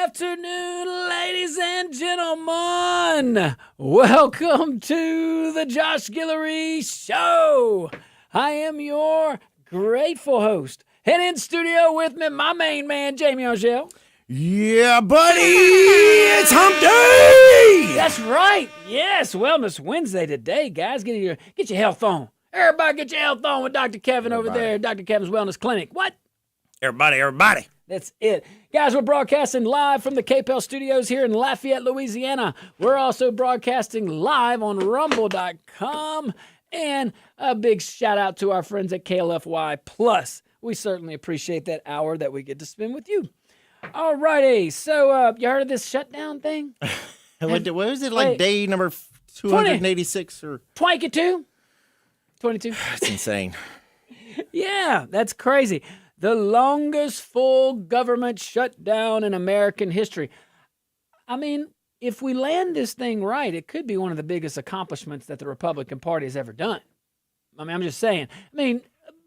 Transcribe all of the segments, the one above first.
afternoon, ladies and gentlemen. Welcome to the Josh Guillory Show. I am your grateful host. And in studio with me, my main man, Jamie Angel. Yeah, buddy, it's hump day. That's right. Yes, Wellness Wednesday today, guys. Get your health on. Everybody get your health on with Dr. Kevin over there, Dr. Kevin's Wellness Clinic. What? Everybody. That's it. Guys, we're broadcasting live from the KPEL studios here in Lafayette, Louisiana. We're also broadcasting live on rumble.com. And a big shout out to our friends at KLFY Plus. We certainly appreciate that hour that we get to spend with you. All righty. So, you heard of this shutdown thing? What was it, like day number 286 or 22? 22? That's insane. Yeah, that's crazy. The longest full government shutdown in American history. I mean, if we land this thing right, it could be one of the biggest accomplishments that the Republican Party has ever done. I mean, I'm just saying. I mean,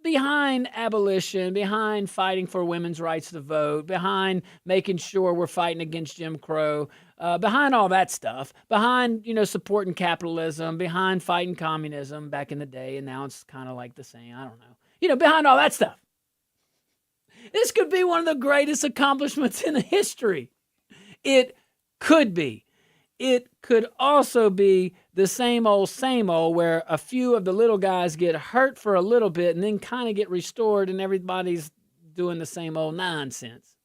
behind abolition, behind fighting for women's rights to vote, behind making sure we're fighting against Jim Crow, behind all that stuff, behind, supporting capitalism, behind fighting communism back in the day, and now it's kind of like the same. I don't know. Behind all that stuff. This could be one of the greatest accomplishments in history. It could be. It could also be the same old, where a few of the little guys get hurt for a little bit and then kind of get restored and everybody's doing the same old nonsense.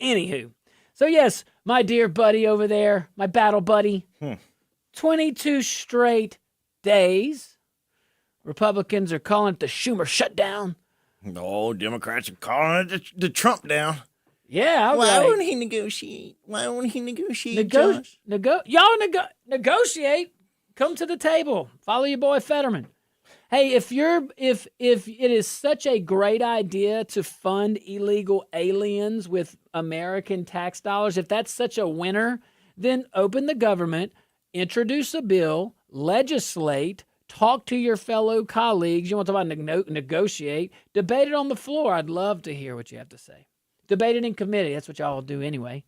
Anywho, so yes, my dear buddy over there, my battle buddy, 22 straight days. Republicans are calling it the Schumer shutdown. No, Democrats are calling it the Trump down. Yeah. Why won't he negotiate? Josh? Negotiate. Come to the table. Follow your boy Fetterman. Hey, if it is such a great idea to fund illegal aliens with American tax dollars, if that's such a winner, then open the government, introduce a bill, legislate, talk to your fellow colleagues. You want to talk about negotiate, debate it on the floor. I'd love to hear what you have to say. Debate it in committee. That's what y'all will do anyway.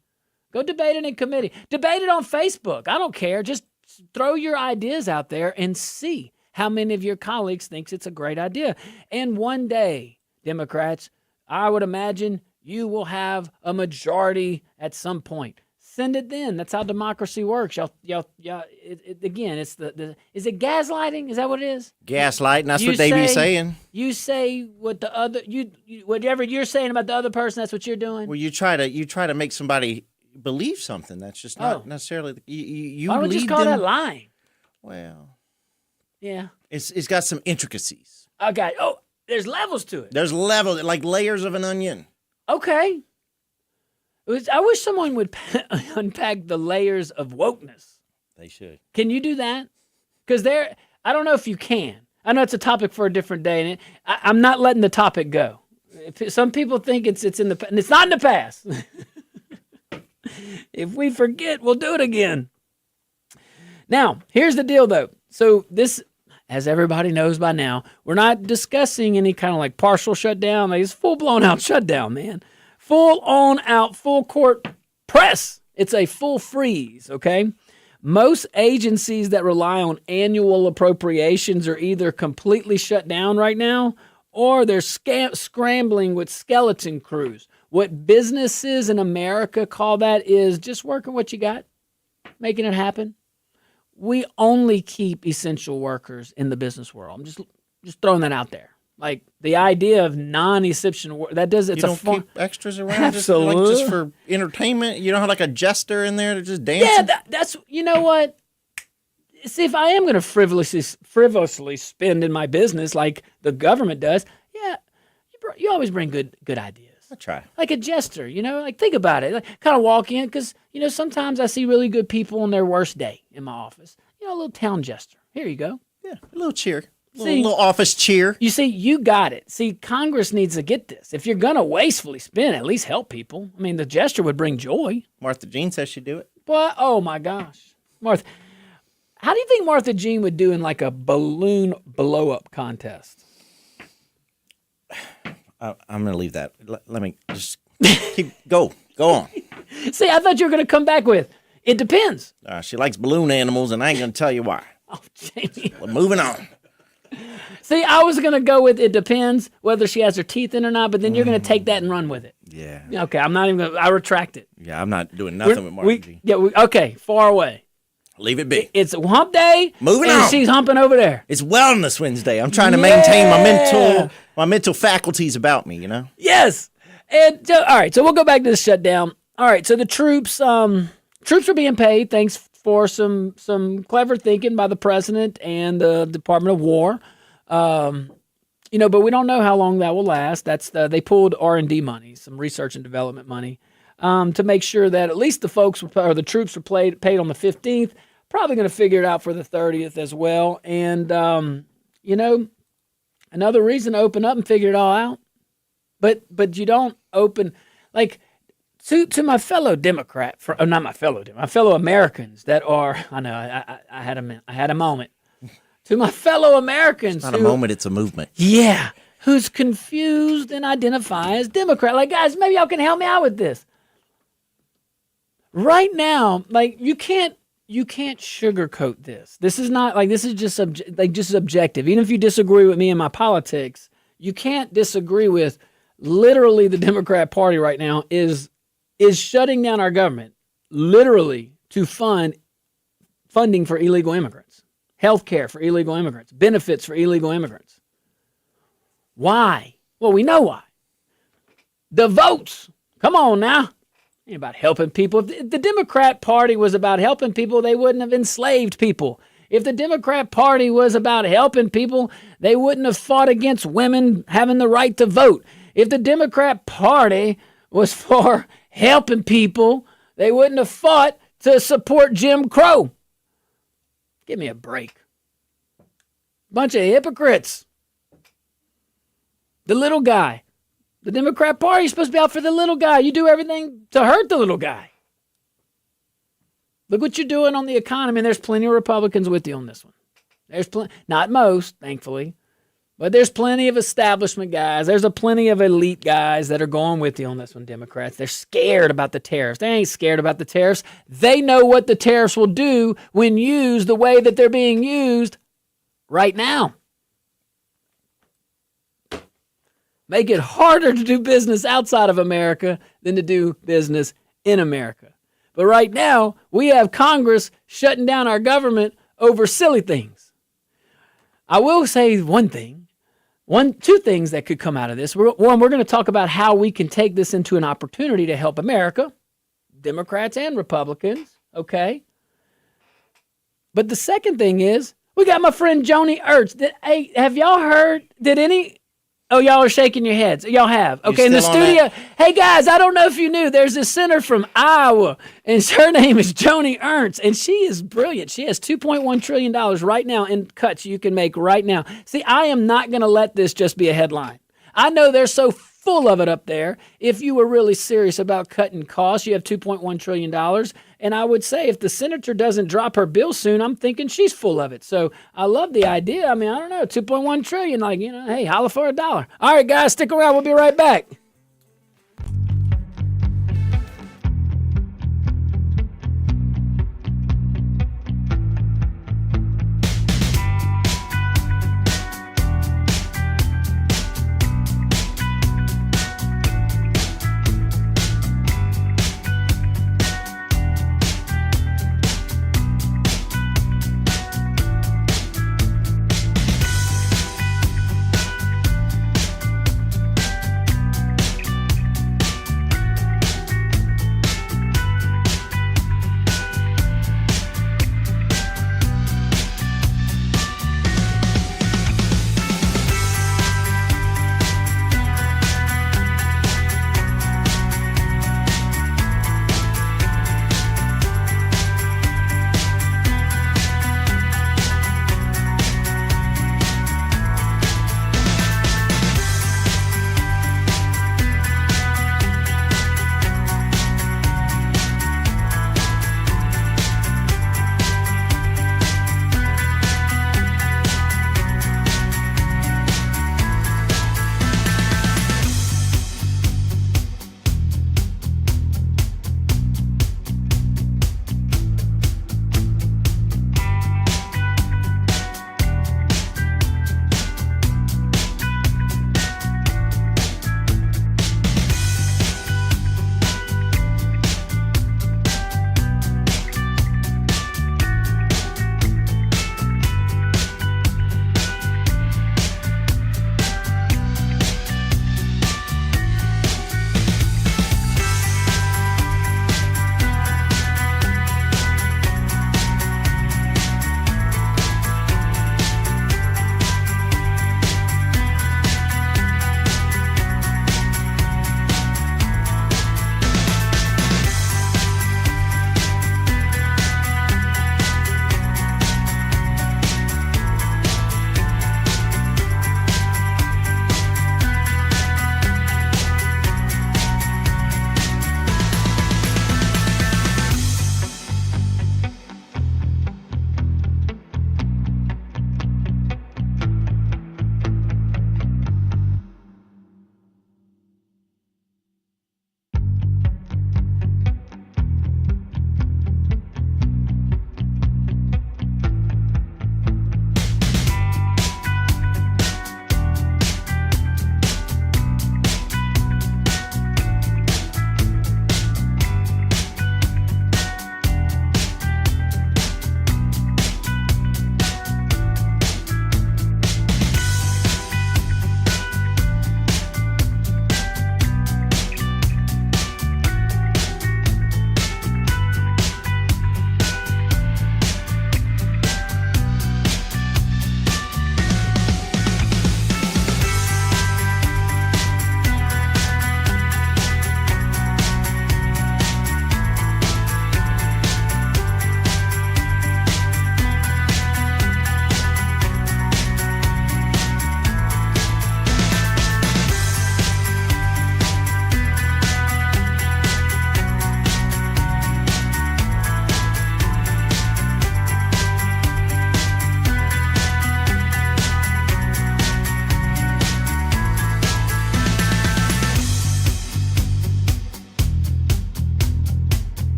Go debate it in committee. Debate it on Facebook. I don't care. Just throw your ideas out there and see how many of your colleagues thinks it's a great idea. And one day, Democrats, I would imagine you will have a majority at some point. Send it then. That's how democracy works. Again, it's is it gaslighting? Is that what it is? Gaslighting. That's what they be saying. You say what the other whatever you're saying about the other person. That's what you're doing. Well, you try to make somebody believe something. That's just not necessarily you. Why don't we just call that lying? Well, yeah. It's got some intricacies. Okay. Oh, there's levels to it. There's levels, like layers of an onion. Okay. I wish someone would unpack the layers of wokeness. They should. Can you do that? Because I don't know if you can. I know it's a topic for a different day, and I'm not letting the topic go. Some people think it's in the and it's not in the past. If we forget, we'll do it again. Now, here's the deal, though. So this, as everybody knows by now, we're not discussing any kind of like partial shutdown. Like it's full-blown out shutdown, man. Full on out, full court press. It's a full freeze, okay? Most agencies that rely on annual appropriations are either completely shut down right now or they're scrambling with skeleton crews. What businesses in America call that is just working what you got, making it happen. We only keep essential workers in the business world. I'm just throwing that out there. Like the idea of non-essential work, keep extras around Absolutely. Just for entertainment. You don't have like a jester in there to just dance. Yeah, that's you know what. See, if I am going to frivolously spend in my business like the government does, yeah, you always bring good ideas. I try. Like a jester, like think about it. Like, kind of walk in because sometimes I see really good people on their worst day in my office. A little town jester. Here you go. Yeah, a little cheer. Little office cheer. You see, you got it. See, Congress needs to get this. If you're going to wastefully spend, at least help people. I mean, the gesture would bring joy. Martha Jean says she'd do it. What? Oh, my gosh. Martha, how do you think Martha Jean would do in like a balloon blow-up contest? I'm going to leave that. Let me just Go on. See, I thought you were going to come back with, it depends. She likes balloon animals, and I ain't going to tell you why. Oh, Jamie. We're moving on. See, I was going to go with it depends whether she has her teeth in or not, but then you're going to take that and run with it. Yeah. Okay, I'm not even going to, I retract it. Yeah, I'm not doing nothing with Martin G. Yeah, okay, far away. Leave it be. It's hump day. Moving and on. She's humping over there. It's Wellness Wednesday. I'm trying to maintain my mental faculties about me, you know? Yes. And so, all right, so we'll go back to the shutdown. All right, so the troops are being paid thanks for some clever thinking by the president and the Department of War. But we don't know how long that will last. They pulled R&D money, some research and development money, to make sure that at least the troops were paid on the 15th. Probably going to figure it out for the 30th as well. And another reason to open up and figure it all out. But you don't open like to my fellow Democrat, not my fellow Americans that are. I know I had a moment. To my fellow Americans, it's not a moment; it's a movement. Yeah, who's confused and identify as Democrat. Like, guys, maybe y'all can help me out with this. Right now, like you can't sugarcoat this. This is not like this is just just objective. Even if you disagree with me and my politics, you can't disagree with literally the Democrat Party right now is shutting down our government literally to funding for illegal immigrants, health care for illegal immigrants, benefits for illegal immigrants. Why? Well, we know why. The votes. Come on now. Ain't about helping people. If the Democrat Party was about helping people, they wouldn't have enslaved people. If the Democrat Party was about helping people, they wouldn't have fought against women having the right to vote. If the Democrat Party was for helping people, they wouldn't have fought to support Jim Crow. Give me a break. Bunch of hypocrites. The little guy. The Democrat Party is supposed to be out for the little guy. You do everything to hurt the little guy. Look what you're doing on the economy, and there's plenty of Republicans with you on this one. There's not most, thankfully, but there's plenty of establishment guys. There's plenty of elite guys that are going with you on this one, Democrats. They're scared about the tariffs. They ain't scared about the tariffs. They know what the tariffs will do when used the way that they're being used right now. Make it harder to do business outside of America than to do business in America. But right now, we have Congress shutting down our government over silly things. I will say two things that could come out of this. One, we're going to talk about how we can take this into an opportunity to help America, Democrats and Republicans, okay? But the second thing is, we got my friend Joni Ertz. Hey, have y'all heard, Oh, y'all are shaking your heads. Y'all have. Okay, in the studio. Hey, guys, I don't know if you knew. There's a senator from Iowa, and her name is Joni Ernst, and she is brilliant. She has $2.1 trillion right now in cuts you can make right now. See, I am not going to let this just be a headline. I know they're so full of it up there. If you were really serious about cutting costs, you have $2.1 trillion. And I would say if the senator doesn't drop her bill soon, I'm thinking she's full of it. So I love the idea. I mean, I don't know, $2.1 trillion, hey, holla for $1. All right, guys, stick around. We'll be right back.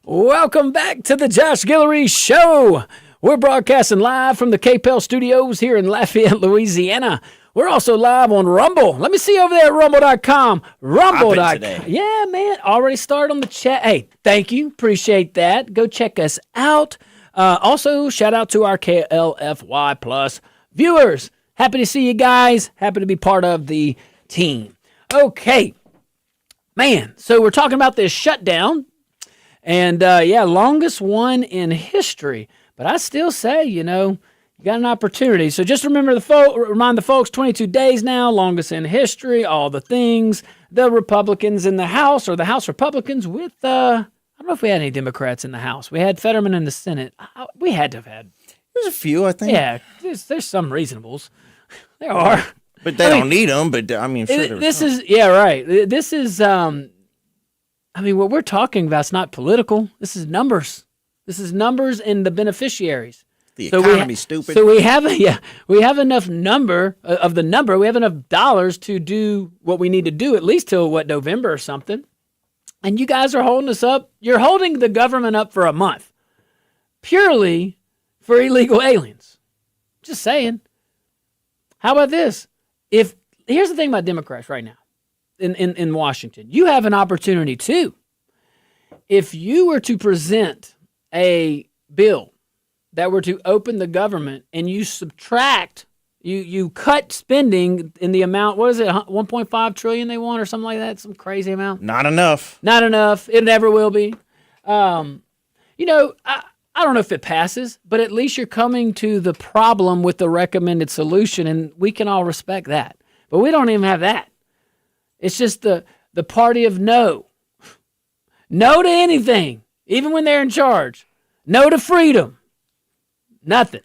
Welcome back to the Josh Guillory Show. We're broadcasting live from the KPEL studios here in Lafayette, Louisiana. We're also live on Rumble. Let me see over there at rumble.com. Rumble.com. Yeah, man. Already started on the chat. Hey, thank you. Appreciate that. Go check us out. Also, shout out to our KLFY Plus viewers. Happy to see you guys. Happy to be part of the team. Okay. Man, so we're talking about this shutdown. And, longest one in history. But I still say, you got an opportunity. So just remind the folks, 22 days now, longest in history, all the things. The Republicans in the House, or the House Republicans with, I don't know if we had any Democrats in the House. We had Fetterman in the Senate. We had to have had. There's a few, I think. Yeah, there's some reasonables. There are. But they don't need them, but I mean, sure. This is what we're talking about is not political. This is numbers. This is numbers and the beneficiaries. The economy's stupid. So we have enough we have enough dollars to do what we need to do, at least till November or something. And you guys are holding us up. You're holding the government up for a month, purely for illegal aliens. Just saying. How about this? Here's the thing about Democrats right now. In Washington, you have an opportunity too. If you were to present a bill that were to open the government and you subtract, you cut spending in the amount, what is it, 1.5 trillion they want or something like that, some crazy amount? Not enough. Not enough. It never will be. I don't know if it passes, but at least you're coming to the problem with the recommended solution, and we can all respect that. But we don't even have that. It's just the party of no. No to anything, even when they're in charge. No to freedom. Nothing.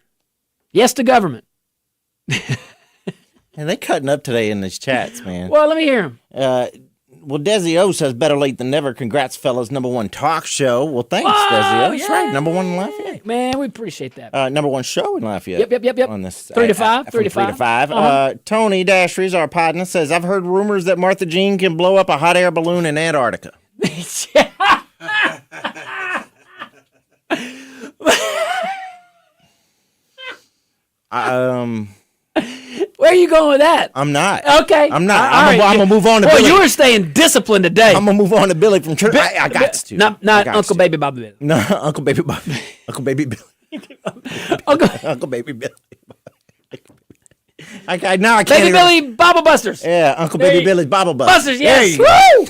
Yes to government. And they cutting up today in these chats, man. Well, let me hear them. Desi O says, better late than never. Congrats, fellas. #1 talk show. Well, thanks, Desi O. That's right. #1 in Lafayette. Man, we appreciate that. #1 show in Lafayette. Yep. On this 3 to 5. 3 to 5. Tony Dashries, our partner, says, I've heard rumors that Martha Jean can blow up a hot air balloon in Antarctica. Where are you going with that? I'm not. Okay. I'm not. I'm going to move on to Billy. Billy. You were staying disciplined today. I'm going to move on to Billy from church. I got to. Not Uncle Baby Bobby Billy. No, Uncle Baby Bobby. Uncle Baby Billy. Uncle Baby Billy. Now I can't. Baby Billy Bobble Busters. Yeah, Uncle Baby Billy's Bobble Busters. Yes. Woo!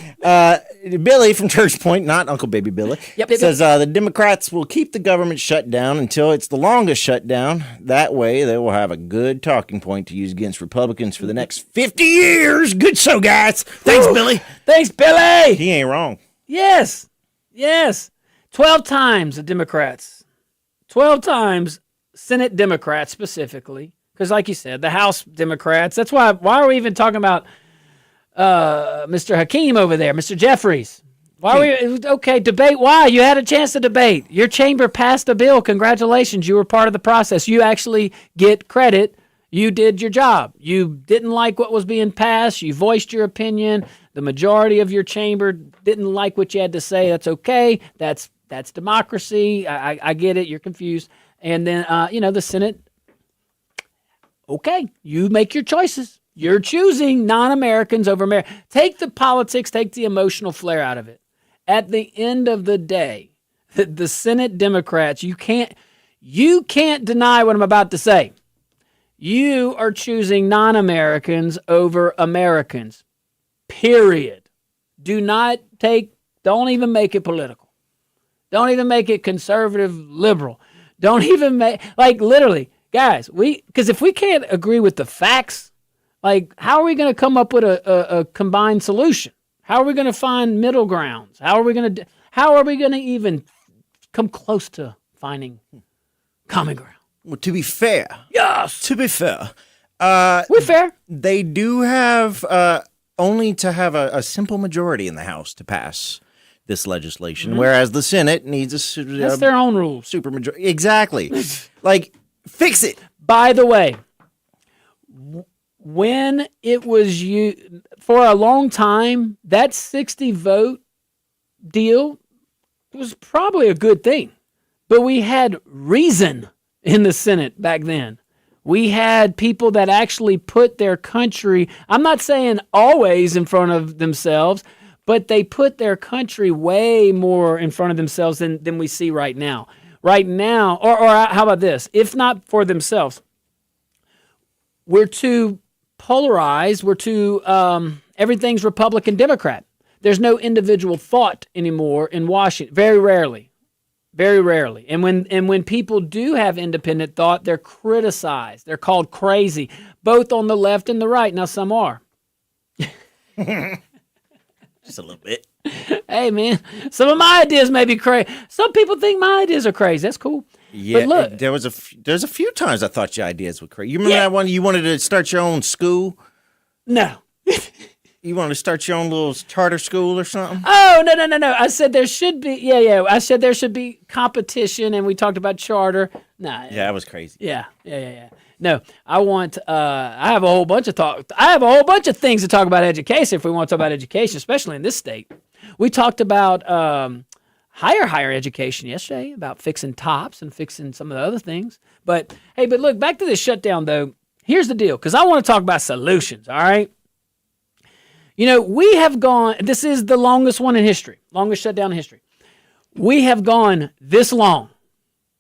Billy from Church Point, not Uncle Baby Billy, says the Democrats will keep the government shut down until it's the longest shutdown. That way, they will have a good talking point to use against Republicans for the next 50 years. Good show, guys. Thanks, Billy. Thanks, Billy. He ain't wrong. Yes. 12 times the Democrats. 12 times Senate Democrats specifically. Because like you said, the House Democrats, that's why are we even talking about Mr. Hakeem over there, Mr. Jeffries? Debate. Why? You had a chance to debate. Your chamber passed a bill. Congratulations. You were part of the process. You actually get credit. You did your job. You didn't like what was being passed. You voiced your opinion. The majority of your chamber didn't like what you had to say. That's okay. That's democracy. I get it. You're confused. And then, the Senate, okay, you make your choices. You're choosing non-Americans over Americans. Take the politics, take the emotional flair out of it. At the end of the day, the Senate Democrats, you can't deny what I'm about to say. You are choosing non-Americans over Americans. Period. Don't even make it political. Don't even make it conservative, liberal. Don't even make, literally, guys, because if we can't agree with the facts, how are we going to come up with a combined solution? How are we going to find middle grounds? How are we going to even come close to finding common ground? Well, to be fair. Yes. To be fair. We're fair. They do have only to have a simple majority in the House to pass this legislation, whereas the Senate needs that's their own rules. Super majority. Exactly. Fix it. By the way, when it was for a long time, that 60 vote deal, was probably a good thing. But we had reason in the Senate back then. We had people that actually put their country, I'm not saying always in front of themselves, but they put their country way more in front of themselves than we see right now. Right now, or how about this? If not for themselves, we're too polarized. We're too, everything's Republican, Democrat. There's no individual thought anymore in Washington. Very rarely. Very rarely. And when people do have independent thought, they're criticized. They're called crazy, both on the left and the right. Now, some are. Just a little bit. Hey, man, some of my ideas may be crazy. Some people think my ideas are crazy. That's cool. Yeah, but look, there's a few times I thought your ideas were crazy. You remember that one? You wanted to start your own school? No. You wanted to start your own little charter school or something? Oh, no. I said there should be, I said there should be competition, and we talked about charter. Nah. Yeah, that was crazy. Yeah. No, I want, I have a whole bunch of things to talk about education if we want to talk about education, especially in this state. We talked about higher education yesterday, about fixing tops and fixing some of the other things. But, hey, look, back to this shutdown, though. Here's the deal, because I want to talk about solutions, all right? You know, we have gone, this is the longest one in history, longest shutdown in history. We have gone this long.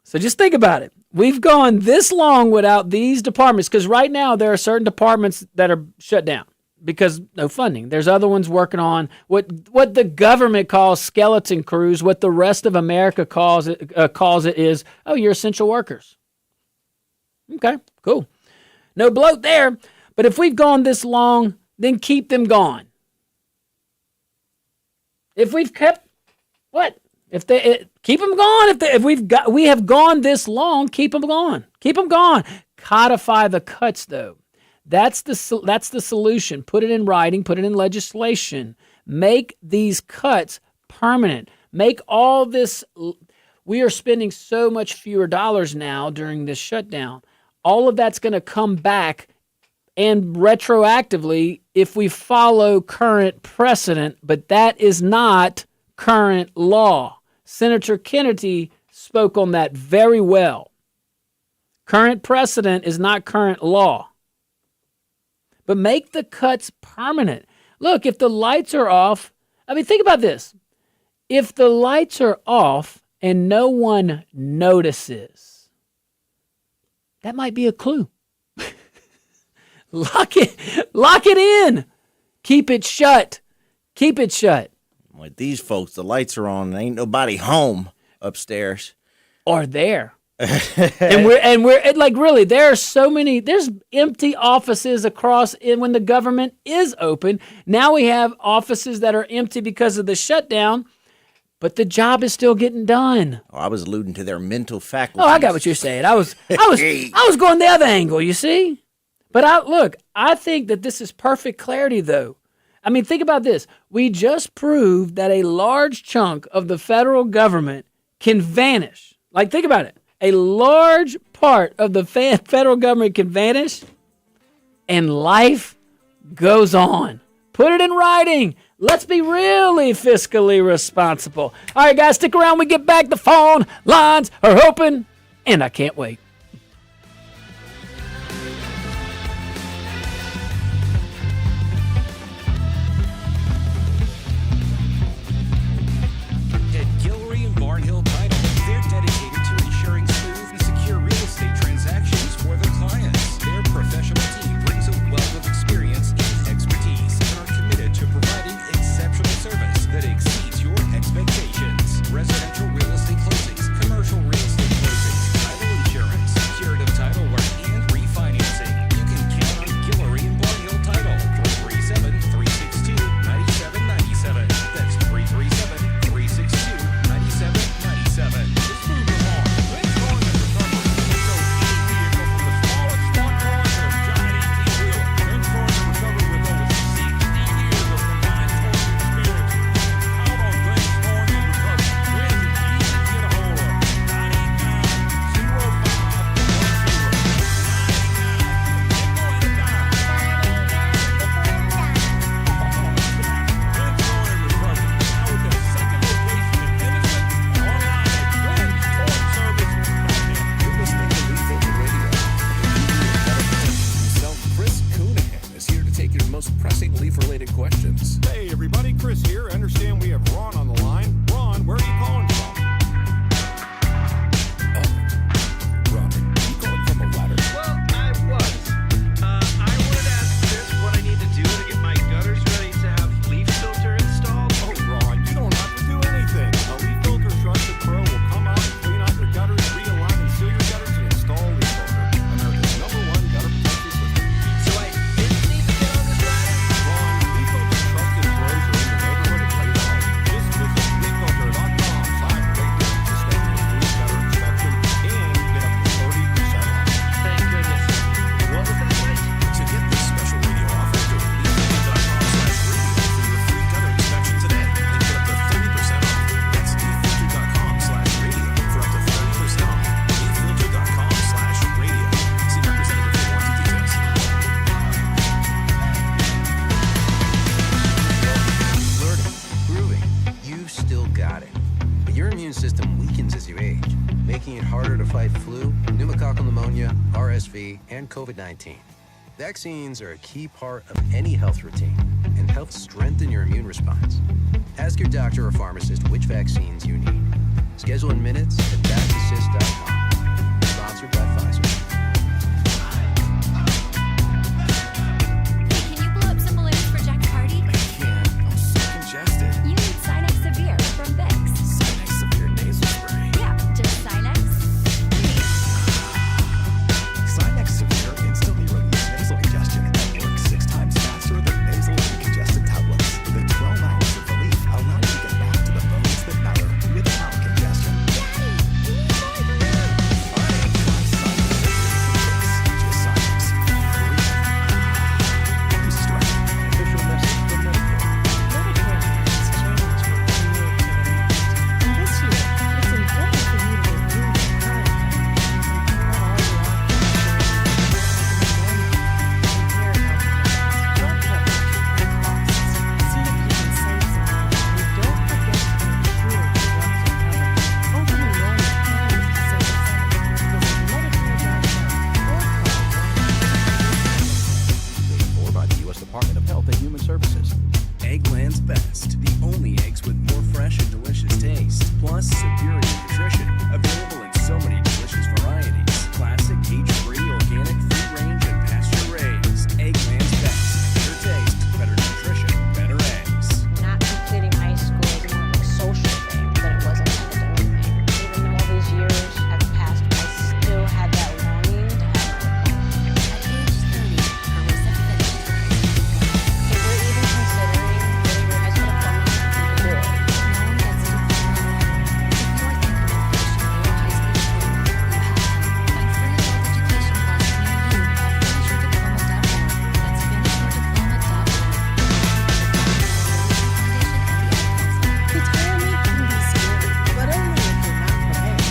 So just think about it. We've gone this long without these departments, because right now there are certain departments that are shut down because no funding. There's other ones working on what the government calls skeleton crews. What the rest of America calls it is, oh, you're essential workers. Okay, cool. No bloat there. But if we've gone this long, then keep them gone. If we've kept what? Keep them gone. We have gone this long, keep them gone. Keep them gone. Codify the cuts, though. That's the solution. Put it in writing. Put it in legislation. Make these cuts permanent. Make all this. We are spending so much fewer dollars now during this shutdown. All of that's going to come back, and retroactively if we follow current precedent, but that is not current law. Senator Kennedy spoke on that very well. Current precedent is not current law. But make the cuts permanent. Look, if the lights are off, I mean, think about this. If the lights are off and no one notices, that might be a clue. Lock it in. Keep it shut. Keep it shut. With these folks, the lights are on and ain't nobody home upstairs. Or there. and we're like, really, there's empty offices across when the government is open. Now we have offices that are empty because of the shutdown, but the job is still getting done. Oh, I was alluding to their mental faculties. Oh, I got what you're saying. I was going the other angle, you see? But I think that this is perfect clarity, though. I mean, think about this. We just proved that a large chunk of the federal government can vanish. Like, think about it. A large part of the federal government can vanish, and life goes on. Put it in writing. Let's be really fiscally responsible. All right, guys, stick around. We get back. The phone lines are open, and I can't wait. Residential real estate closings, commercial real estate closings, title insurance. weakens as you age, making it harder to fight flu, pneumococcal pneumonia, RSV, and COVID-19. Vaccines are a key part of any health routine and help strengthen your immune response. Ask your doctor or pharmacist which vaccines you need. Schedule in minutes at vaxassist.com. Sponsored by Pfizer. Hey, can you blow up some balloons for Jack's party? I can't. I'm so congested. You need Sinex Severe from Vicks. Sinex Severe nasal spray. Yeah, just Sinex. Sinex Severe instantly relieves nasal congestion and works 6 times faster than nasal decongestant tablets. The 12 hours of relief allow you to get back to the bones that matter without congestion. Daddy, you need more balloons. Try Sinex Severe. Just Sinex. Free. Use discretion. Official message from Medicare. Medicare has changed from one year to the next. And this year, it's important for you to review your current plan and compare all your options drug coverage and costs. See if you can save some money. And don't forget to ensure your drugs are covered. Open enrollment time is December 7th. Visit Medicare.gov or call 1-800-. Paid for by the U.S. Department of Health and Human Services. Eggland's Best, the only eggs with more fresh and delicious taste, plus superior nutrition, available in so many delicious varieties. Classic, cage-free, organic, free-range, and pasture-raised. Eggland's Best. Better taste, better nutrition, better eggs. Not completing high school is more of a social thing than it was an academic thing. Even though all these years have passed, I still had that longing to have my own. At age 30, Carissa finished her high school diploma. If you're even considering getting your high school diploma, you can do it. No one gets a diploma alone. If you're thinking of finishing your high school diploma, you have them. Find free adult education classes near you at finishyourdiploma.org. That's finishyourdiploma.org. Retirement can be scary, but only if you're not prepared.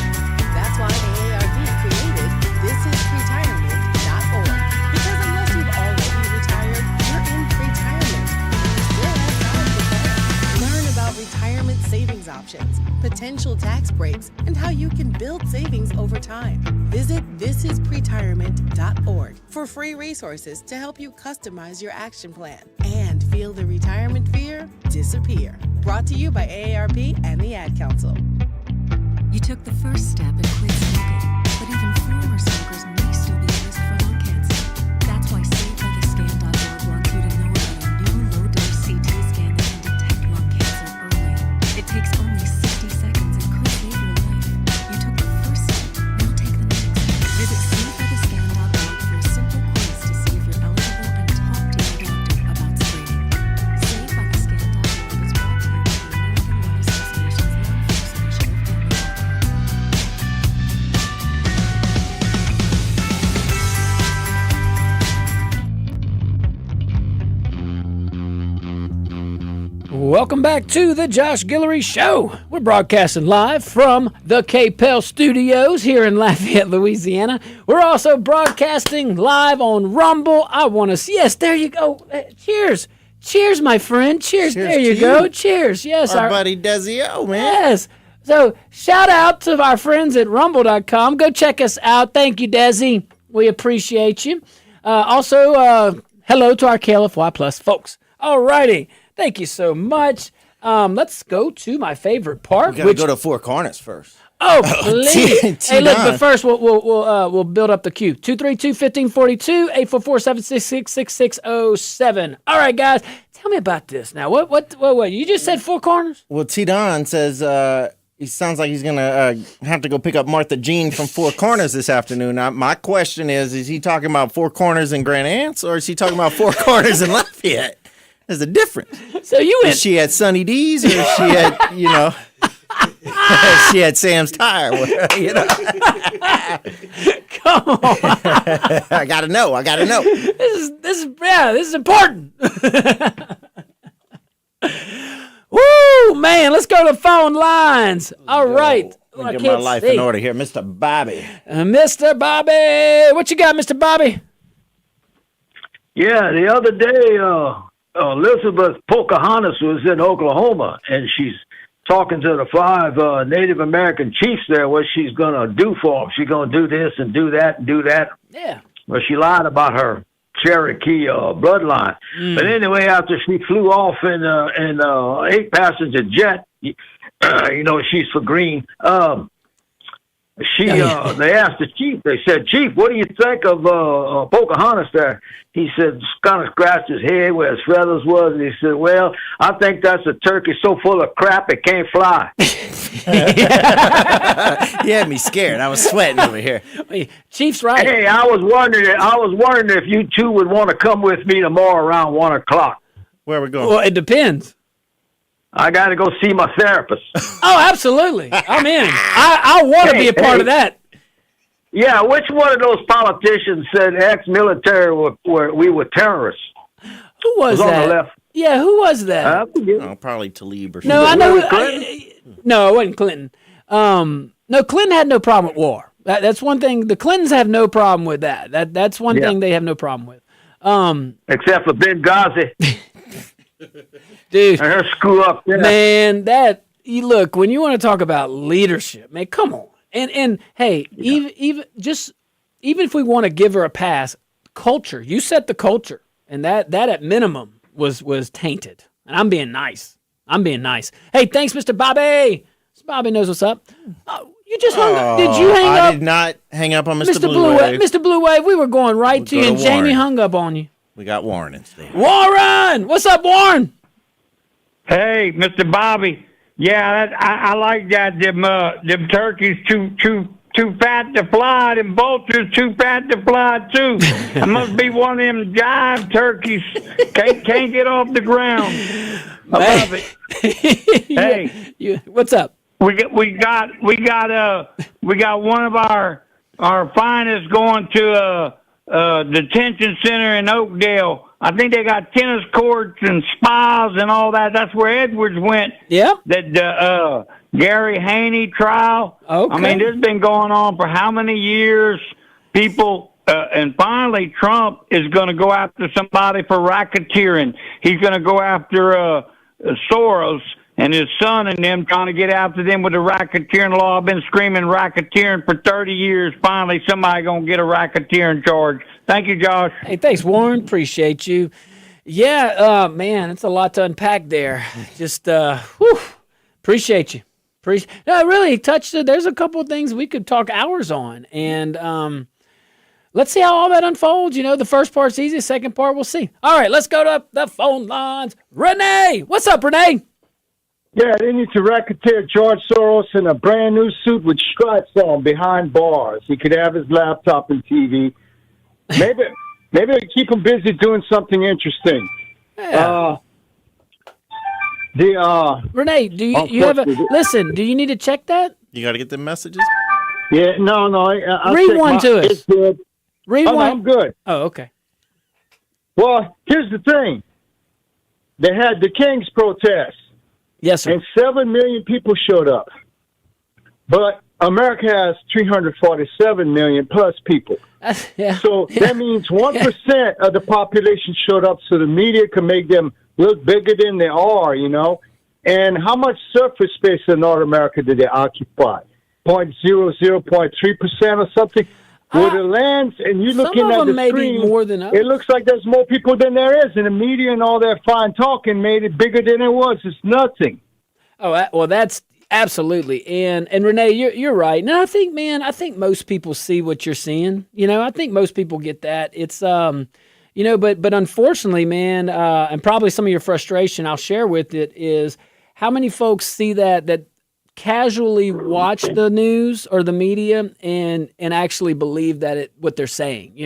That's why AARP created thisisretirement.org. Because unless you've already retired, you're in retirement. You still have time to plan. Learn about retirement savings options, potential tax breaks, and how you can build savings over time. Visit thisisretirement.org for free resources to help you customize your action plan and feel the retirement fear disappear. Brought to you by AARP and the Ad Council. You took the first step and quit smoking, but even former smokers may still be at risk for lung cancer. That's why SaveByTheScan.org wants you to know about a new low-dose CT scan that can detect lung cancer early. It takes only 60 seconds and could save your life. You took the first step, now take the next. Visit SaveByTheScan.org for a simple quiz to see if you're eligible and talk to your doctor about screening. SaveByTheScan.org is brought to you by the American Lung Association's Lung Force Initiative and the Ad Council. Welcome back to the Josh Guillory Show. We're broadcasting live from the KPEL Studios here in Lafayette, Louisiana. We're also broadcasting live on Rumble. Yes, there you go. Cheers. Cheers, my friend. Cheers. Cheers There you to go. you. Cheers. Yes, Our buddy Dezio, man. Yes. So shout out to our friends at rumble.com. Go check us out. Thank you, Desi. We appreciate you. Also, hello to our KLFY Plus folks. All righty. Thank you so much. Let's go to my favorite part. We gotta go to Four Corners first. Oh, please. Hey, look, T-Don. but first we'll build up the queue. 232-1542, 844-766-6607. All right, guys. Tell me about this now. What? You just said Four Corners? Well, T-Don says he sounds like he's going to have to go pick up Martha Jean from Four Corners this afternoon. Now, my question is he talking about Four Corners in Grand Anse, or is he talking about Four Corners in Lafayette? There's a difference. So you went. Is she at Sunny D's, or is she at, she had Sam's Tire? Come on. I gotta know. This is important. Woo, man, let's go to phone lines. All right. Let me get my life in order here. Mr. Bobby. Mr. Bobby. What you got, Mr. Bobby? Yeah, the other day, Elizabeth Pocahontas was in Oklahoma, and she's talking to the 5 Native American chiefs there, what she's going to do for them. She's going to do this and do that and do that. Yeah. Well, she lied about her Cherokee bloodline. But anyway, after she flew off in 8-passenger jet, she's for green. They asked the chief. They said, "Chief, what do you think of Pocahontas there?" He said, kind of scratched his head where his feathers was, and he said, "Well, I think that's a turkey so full of crap it can't fly." You had me scared. I was sweating over here. Chief's right. Hey, I was wondering if you two would want to come with me tomorrow around 1:00. Where are we going? Well, it depends. I got to go see my therapist. Oh, absolutely. I'm in. I want to be a part of that. Yeah, which one of those politicians said ex-military we were terrorists? Who was It was that? on the left. Yeah, who was that? Oh, probably Talib or something. No, I know. Clinton? No, it wasn't Clinton. No, Clinton had no problem with war. That's one thing. The Clintons have no problem with that. That's one thing they have no problem with. Except for Benghazi. Dude, and her screw up there. Man, you look, when you want to talk about leadership, man, come on. And hey, even if we want to give her a pass, culture, you set the culture, and that at minimum was tainted. And I'm being nice. Hey, thanks, Mr. Bobby. Mr. Bobby knows what's up. You just hung up. Did you hang up? I did not hang up on Mr. Blue Wave. Mr. Blue Wave, we were going right to you, and Jamie hung up on you. We got Warren instead. Warren! What's up, Warren? Hey, Mr. Bobby. Yeah, I like that. Them turkeys too fat to fly. Them vultures too fat to fly too. It must be one of them jive turkeys. Can't get off the ground. I love it. Hey, what's up? We got one of our finest going to a detention center in Oakdale. I think they got tennis courts and spas and all that. That's where Edwards went. Yeah. That Gary Haney trial. Okay. I mean, this has been going on for how many years? People, and finally Trump is going to go after somebody for racketeering. He's going to go after Soros and his son and them, trying to get after them with the racketeering law. I've been screaming racketeering for 30 years. Finally, somebody going to get a racketeering charge. Thank you, Josh. Hey, thanks, Warren. Appreciate you. Yeah, man, it's a lot to unpack there. Just, appreciate you. No, I really touched it. There's a couple of things we could talk hours on. And let's see how all that unfolds. The first part's easy. The second part, we'll see. All right, let's go to the phone lines. Renee! What's up, Renee? Yeah, they need to racketeer George Soros in a brand new suit with stripes on behind bars. He could have his laptop and TV. Maybe keep him busy doing something interesting. Yeah. Renee, do you have a listen? Do you need to check that? You got to get the messages. Yeah, no. I'll read one to us. It's good. Read one. No, I'm good. Oh, okay. Well, here's the thing. They had the King's protest. Yes, sir. And 7 million people showed up. But America has 347 million plus people. Yeah. So that means 1% of the population showed up, so the media can make them look bigger than they are, And how much surface space in North America did they occupy? 0.3% or something? With the lands, and you're looking at the screen, more than others. It looks like there's more people than there is, and the media and all that fine talking made it bigger than it was. It's nothing. Oh, well, that's absolutely. And Renee, you're right. No, I think most people see what you're seeing. I think most people get that. It's, but unfortunately, man, and probably some of your frustration I'll share with it is how many folks see that casually watch the news or the media and actually believe that what they're saying,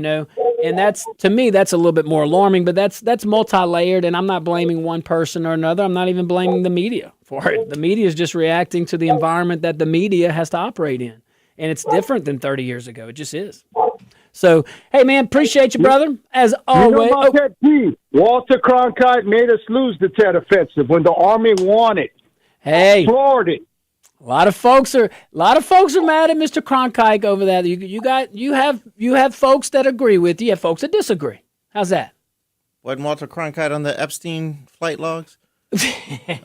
and that's, to me, that's a little bit more alarming, but that's multi-layered, and I'm not blaming one person or another. I'm not even blaming the media for it. The media is just reacting to the environment that the media has to operate in, and it's different than 30 years ago. It just is. So, hey, man, appreciate you, brother, as always. That piece? Walter Cronkite made us lose the Tet Offensive when the Army won it. Hey. Floored it. A lot of folks are mad at Mr. Cronkite over that. You have folks that agree with you. You have folks that disagree. How's that? Wasn't Walter Cronkite on the Epstein flight logs?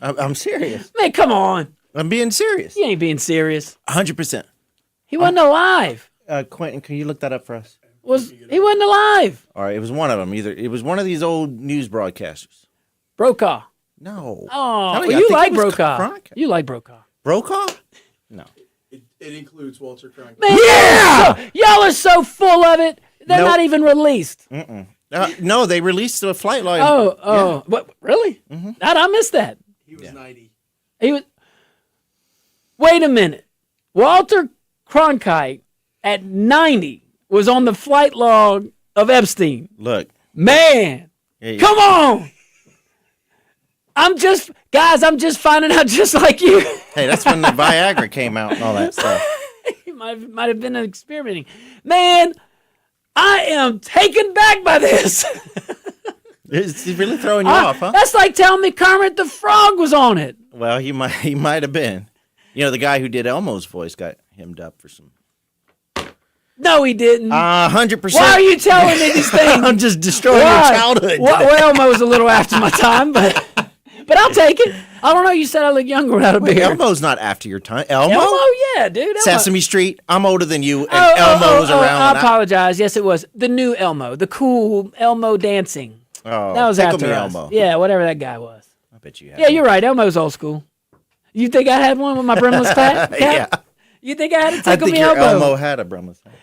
I'm serious. Man, come on. I'm being serious. He ain't being serious. 100%. He wasn't alive. Quentin, can you look that up for us? He wasn't alive. All right, it was one of them. Either it was one of these old news broadcasters. Brokaw. No. Oh, Tell me, well, I you think like it was Brokaw. Cronkite. You like Brokaw. Brokaw? No. It includes Walter Cronkite. Man, y'all are so full of it. They're not even released. No, they released a flight line. Oh. What? Really? Mm-hmm. I missed that. He was 90. He was. Wait a minute. Walter Cronkite at 90 was on the flight log of Epstein. Look. Man, come on. I'm just finding out just like you. Hey, that's when the Viagra came out and all that stuff. He might have been experimenting. Man, I am taken back by this. It's really throwing you off, huh? That's like telling me Kermit the Frog was on it. Well, he might have been. You know, the guy who did Elmo's voice got hemmed up for some. No, he didn't. 100%. Why are you telling me these things? I'm just destroying your childhood. Well, Elmo was a little after my time, but I'll take it. I don't know. You said I look younger without a beard. Elmo's not after your time. Elmo? Yeah, dude. Elmo. Sesame Street. I'm older than you, and Elmo was around. I apologize. Yes, it was the new Elmo, the cool Elmo dancing. Oh, that was Tickle after Me us. Elmo. Yeah, whatever that guy was. I bet you. Yeah, you're right. Elmo's old school. You think I had one with my brimless cap? Yeah. You think I had a I Tickle think Me your Elmo? Elmo had a brimless hat.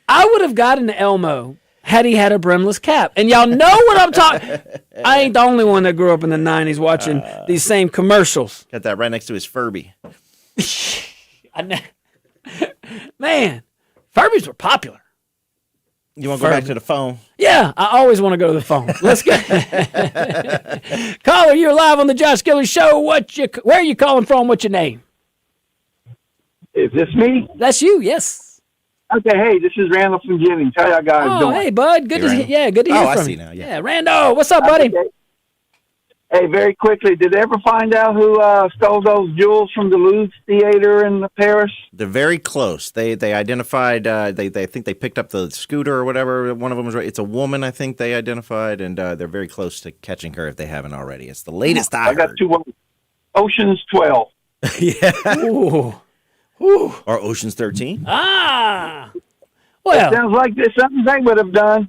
I would have gotten Elmo had he had a brimless cap. And y'all know what I'm talking. I ain't the only one that grew up in the 90s watching these same commercials. Got that right next to his Furby. Man, Furbies were popular. You want to go back to the phone? Yeah, I always want to go to the phone. Let's go. Caller, you're live on the Josh Guillory Show. Where are you calling from? What's your name? Is this me? That's you, yes. Okay, hey, this is Randall from Jennings. How y'all guys doing? Hey, bud. Good to hear from I you. see now. Yeah, Rando, what's up, buddy? Okay. Hey, very quickly, did they ever find out who stole those jewels from the Louvre Theater in Paris? They're very close. They identified. They think they picked up the scooter or whatever. One of them was right. It's a woman. I think they identified, and they're very close to catching her if they haven't already. It's the latest I got heard. 2 Ocean's 12. Yeah. Ooh. Or Ocean's 13. Ah. Well, sounds like there's something they would have done.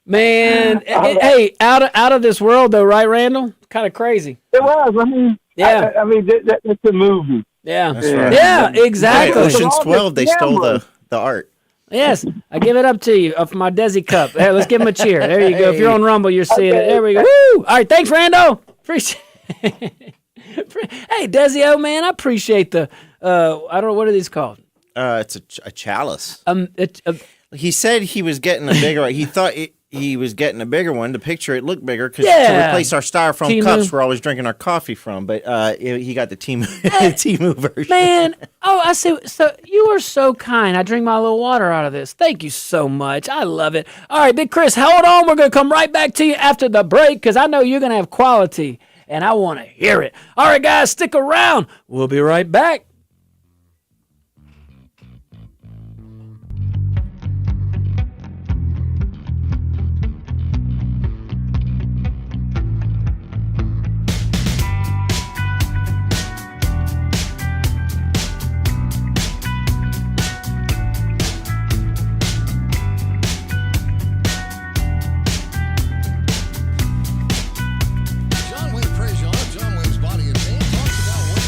Man, hey, out of this world though, right, Randall? Kind of crazy. It was. I mean, yeah. I mean, that's a movie. Yeah. That's right. Yeah, exactly. Right, Ocean's 12. They stole the art. Yes, I give it up to you for my Desi cup. Hey, let's give him a cheer. There you go. If you're on Rumble, you're seeing it. There we go. Woo! All right, thanks, Rando. Appreciate. Hey, Desi, old man, I appreciate the. I don't know, what are these called? It's a chalice. It's He said he was getting a bigger. He thought he was getting a bigger one. To picture it looked bigger to replace our styrofoam Timu cups we're always drinking our coffee from. But he got the Timu version. Man, I see. So you are so kind. I drink my little water out of this. Thank you so much. I love it. All right, Big Chris, hold on. We're going to come right back to you after the break because I know you're going to have quality, and I want to hear it. All right, guys, stick around. We'll be right back. John Wayne Frazier, John Wayne's Body and Pain, talks about what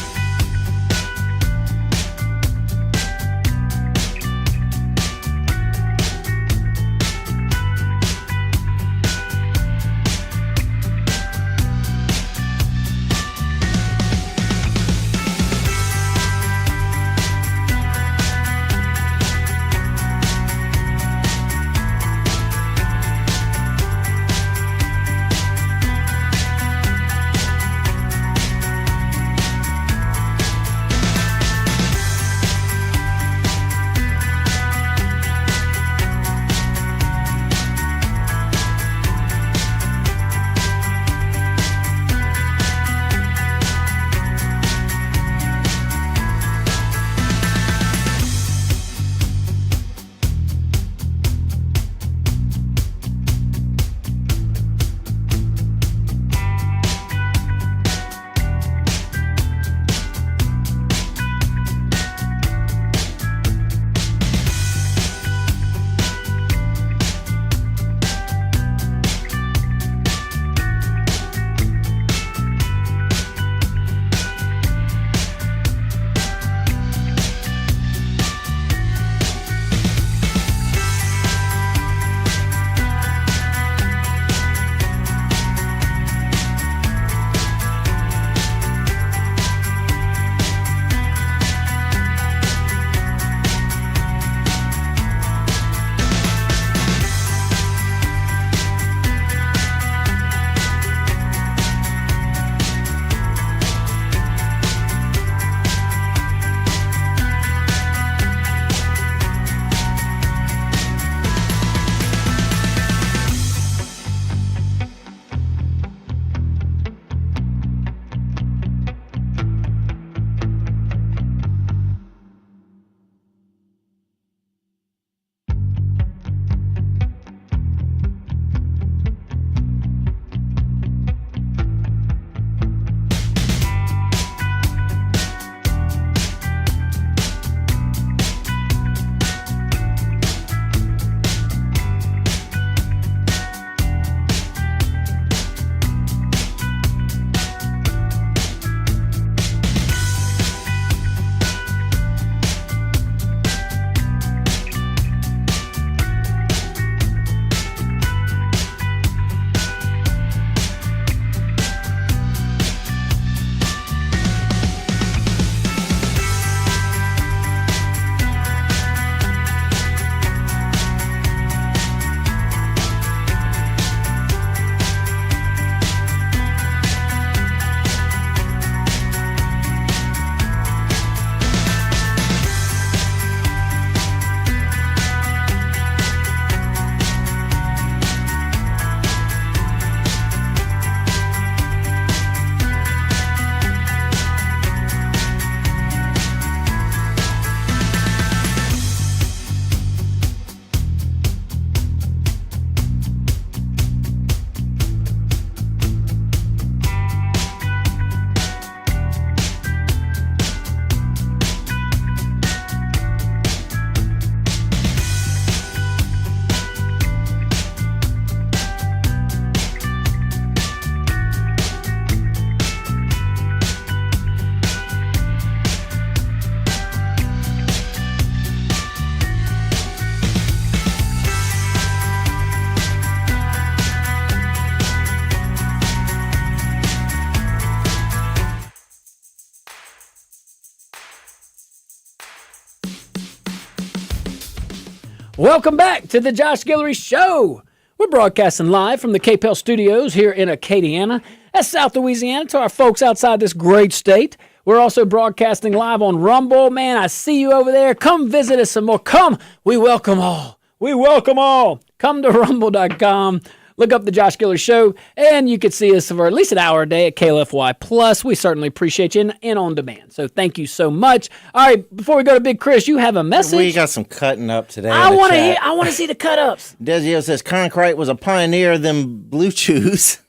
Welcome back to the Josh Guillory Show. We're broadcasting live from the KPEL studios here in Acadiana. That's South Louisiana to our folks outside this great state. We're also broadcasting live on Rumble. Man, I see you over there. Come visit us some more. Come. We welcome all. We welcome all. Come to rumble.com. Look up the Josh Guillory Show, and you can see us for at least an hour a day at KLFY Plus. We certainly appreciate you and on demand. So thank you so much. All right, before we go to Big Chris, you have a message. We got some cutting up today. I want to see the cut ups. Desio says Concrete was a pioneer of them blue chews.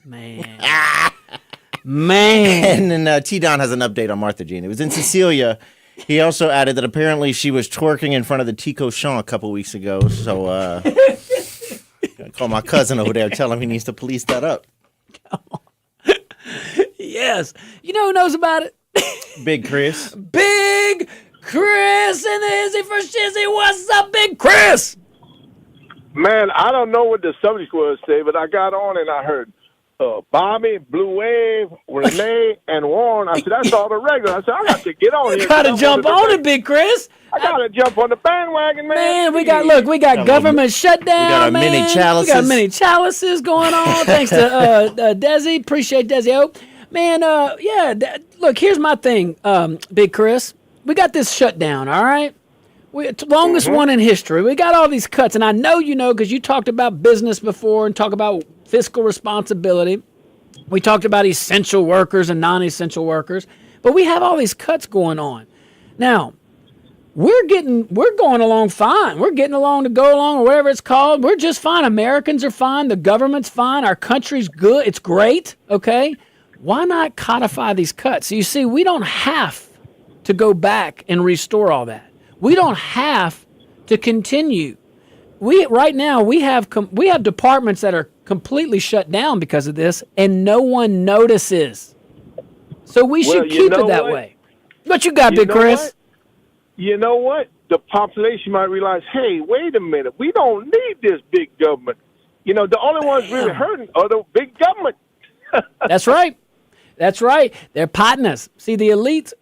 Man. Man. And then T-Don has an update on Martha Jean. It was in Cecilia. He also added that apparently she was twerking in front of the Tico Shaw a couple weeks ago. So I call my cousin over there, tell him he needs to police that up. Yes. You know who knows about it? Big Chris. Big Chris and the Izzy for Shizzy. What's up, Big Chris? Man, I don't know what the subject was today, but I got on and I heard Bobby, Blue Wave, Renee, and Warren. I said, that's all the regular. I said, I got to get on here. You got to jump on it, Big Chris. I got to jump on the bandwagon, man. Man, we got government shutdown, we got our man. mini chalices. We got mini chalices going on. Thanks to Desi. Appreciate Desi. Man, look, here's my thing, Big Chris. We got this shutdown, all right? It's the longest one in history. We got all these cuts, and I know you know because you talked about business before and talk about fiscal responsibility. We talked about essential workers and non-essential workers, but we have all these cuts going on. Now, we're going along fine. We're getting along to go along or whatever it's called. We're just fine. Americans are fine. The government's fine. Our country's good. It's great, okay? Why not codify these cuts? So you see, we don't have to go back and restore all that. We don't have to continue. Right now we have departments that are completely shut down because of this, and no one notices. So we should keep it that way. What you got, Big Chris? What? You know what? The population might realize, hey, wait a minute. We don't need this big government. You know, the only ones really hurting are the big government. That's right. That's right. They're partners. See, the elites,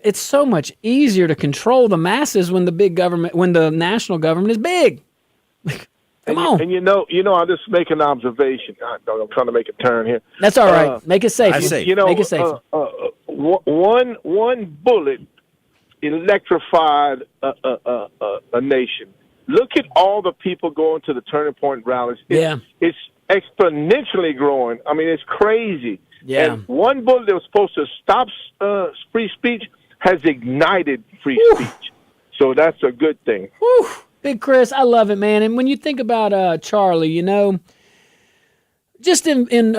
it's so much easier to control the masses when the national government is big. Come on. And you know, I'll just make an observation. I'm trying to make a turn here. That's all right. Make it safe. Make it safe. One bullet electrified a nation. Look at all the people going to the Turning Point rallies. It's exponentially growing. I mean, it's crazy. Yeah. And one bullet that was supposed to stop free speech has ignited free speech. So that's a good thing. Whew. Big Chris, I love it, man. And when you think about Charlie, you know, just when you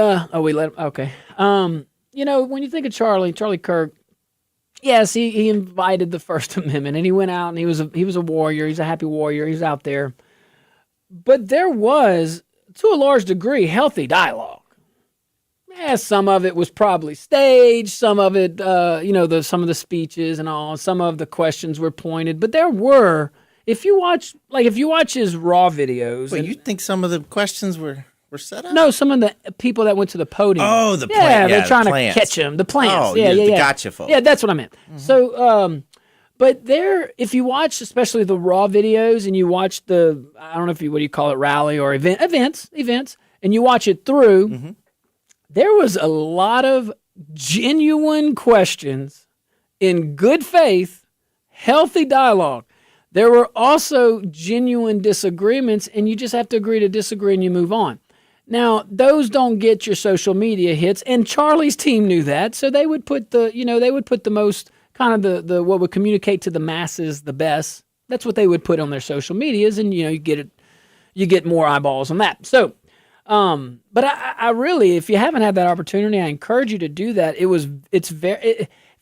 think of Charlie Kirk, yes, he invited the First Amendment, and he went out and he was a warrior. He's a happy warrior. He's out there. But there was, to a large degree, healthy dialogue. Yeah, some of it was probably staged. Some of it, some of the speeches and all. Some of the questions were pointed, but there were. If you watch his raw videos, you think some of the questions were set up? No, some of the people that went to the podium. Oh, the plants. They're trying to catch him. The plants. Oh, the gotcha folks. Yeah, that's what I meant. Mm-hmm. So, but there, if you watch, especially the raw videos, and you watch the, I don't know what do you call it, rally or events, and you watch it through. Mm-hmm. There was a lot of genuine questions in good faith, healthy dialogue. There were also genuine disagreements, and you just have to agree to disagree and you move on. Now, those don't get your social media hits, and Charlie's team knew that, so they would put the most kind of the what would communicate to the masses the best. That's what they would put on their social medias, and you get more eyeballs on that. So, but I really, if you haven't had that opportunity, I encourage you to do that.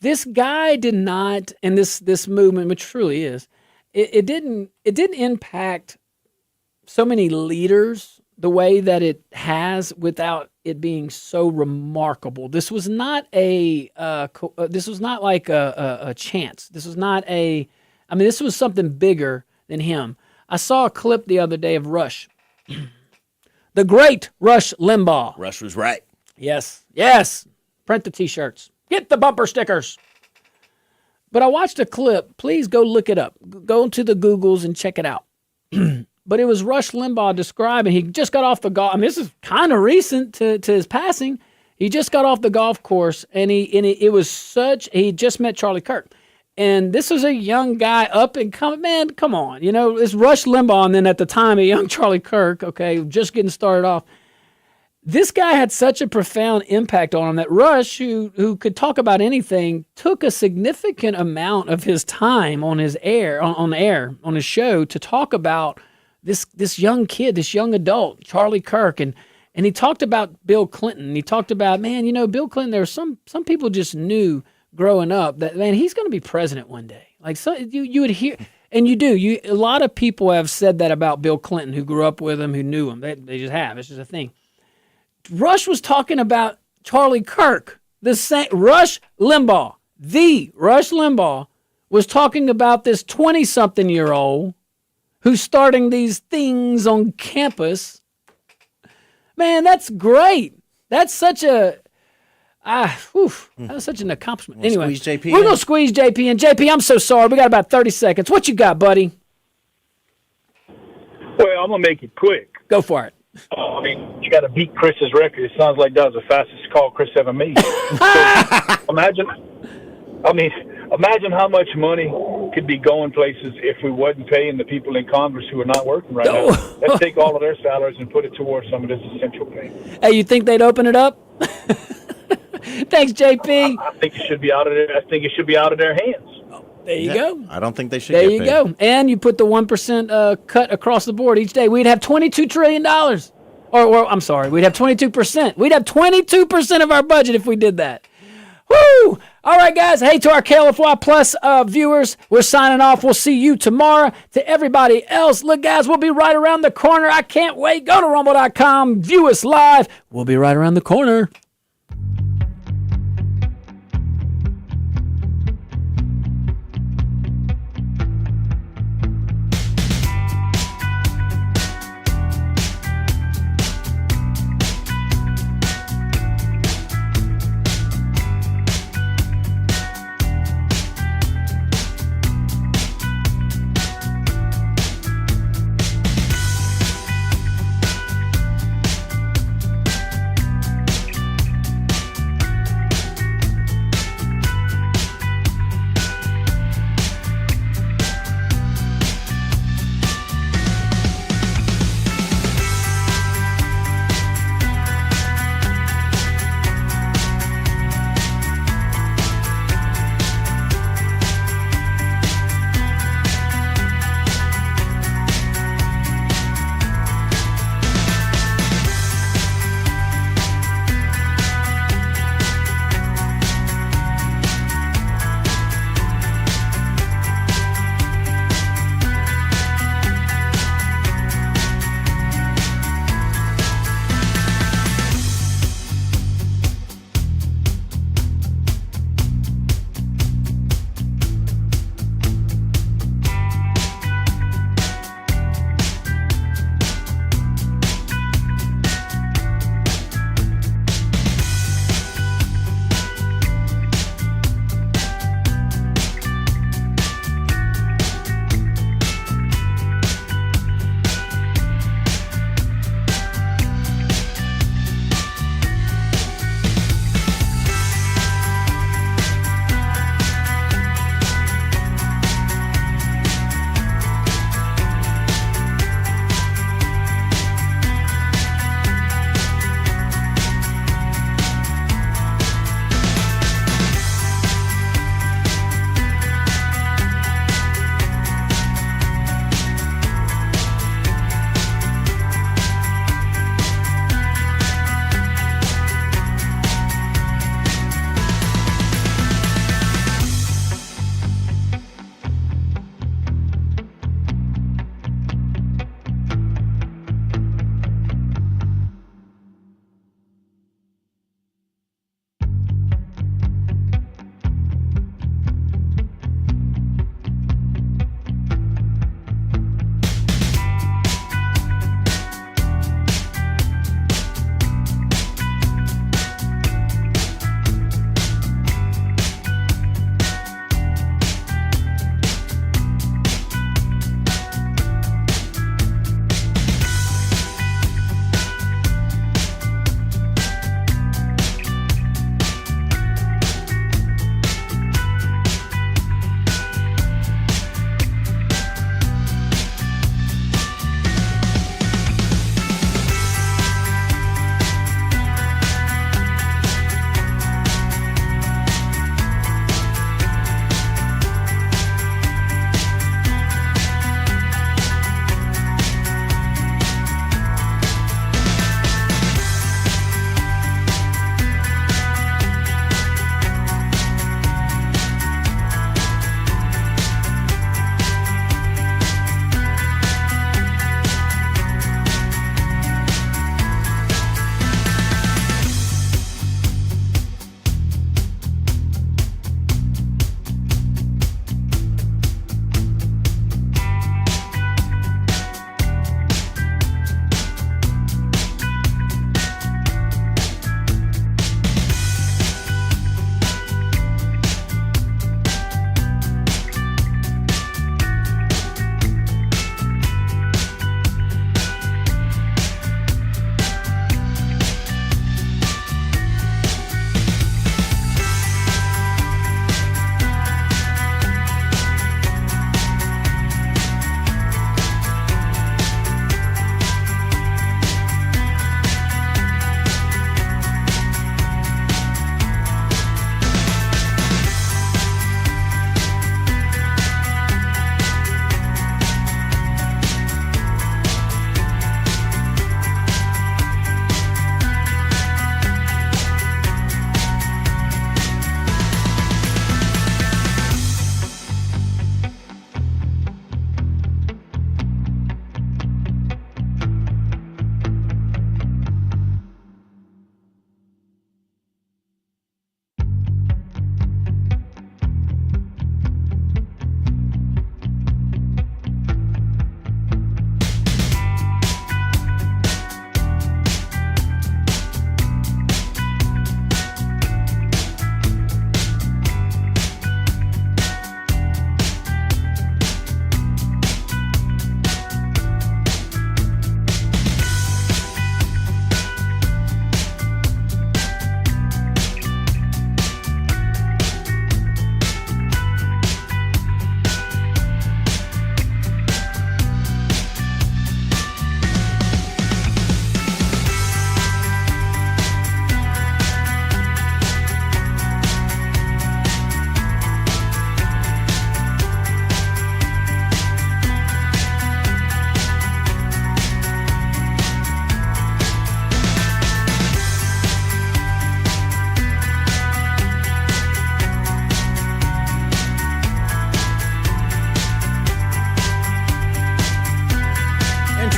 This guy did not, and this movement, which truly is, it didn't impact so many leaders the way that it has without it being so remarkable. This was not like a chance. This was not this was something bigger than him. I saw a clip the other day of Rush. The great Rush Limbaugh. Rush was right. Yes. Print the T-shirts. Get the bumper stickers. But I watched a clip. Please go look it up. Go to the Googles and check it out. But it was Rush Limbaugh describing, he just got off the golf. I mean, this is kind of recent to his passing. He just got off the golf course, and it was he just met Charlie Kirk. And this was a young guy up and coming. Man, come on. You know, it's Rush Limbaugh, and then at the time, a young Charlie Kirk, okay, just getting started off. This guy had such a profound impact on him that Rush, who could talk about anything, took a significant amount of his time on his on his show to talk about this young kid, this young adult, Charlie Kirk, and he talked about Bill Clinton. He talked about, man, you know, Bill Clinton. There were some people just knew growing up that, man, he's going to be president one day. Like, so you would hear, and you do. A lot of people have said that about Bill Clinton, who grew up with him, who knew him. They just have. It's just a thing. Rush was talking about Charlie Kirk. The same Rush Limbaugh was talking about this 20-something-year-old who's starting these things on campus. Man, that's great. That's such a that was such an accomplishment. Anyway, squeeze JP we're going to squeeze JP in. JP, I'm so sorry. We got about 30 seconds. What you got, buddy? Well, I'm going to make it quick. Go for it. I mean, you got to beat Chris's record. It sounds like that was the fastest call Chris ever made. So imagine how much money could be going places if we wasn't paying the people in Congress who are not working right now. Let's take all of their salaries and put it towards some of this essential pay. Hey, you think they'd open it up? Thanks, JP. I think it should be out of their. I think it should be out of their hands. There you go. I don't think they should. There get you paid. go. And you put the 1% cut across the board each day. We'd have $22 trillion. Or I'm sorry, we'd have 22%. We'd have 22% of our budget if we did that. Woo! All right, guys. Hey, to our KLFY Plus viewers, we're signing off. We'll see you tomorrow. To everybody else, look, guys, we'll be right around the corner. I can't wait. Go to rumble.com. View us live. We'll be right around the corner.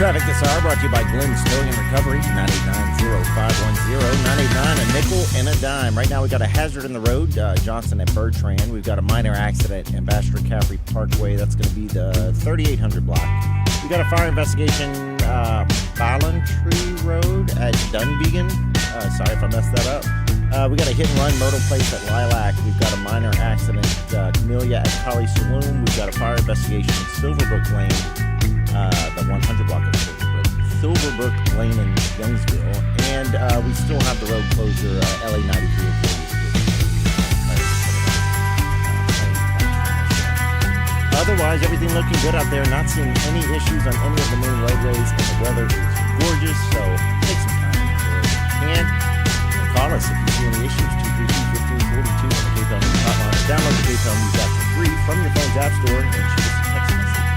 Traffic this hour brought to you by Glenn's Towing and Recovery, 989-0510, 989 a nickel and a dime. Right now we got a hazard in the road, Johnson and Bertrand. We've got a minor accident, Ambassador Caffrey Parkway. That's going to be the 3800 block. We got a fire investigation, Ballantree Road at Dunvegan. Sorry if I messed that up. We got a hit and run Myrtle Place at Lilac. We've got a minor accident, Camellia at Collie Saloon. We've got a fire investigation, Silverbrook Lane, the 100 block of Silverbrook Lane in Youngsville. And we still have the road closure, LA 93. Otherwise, everything looking good out there. Not seeing any issues on any of the main roadways, and the weather is gorgeous. So take some time and call us if you see any issues. 232-1542 on the KPEL News Hotline. Download the KPEL News app for free from your phone's app store and shoot us a text message.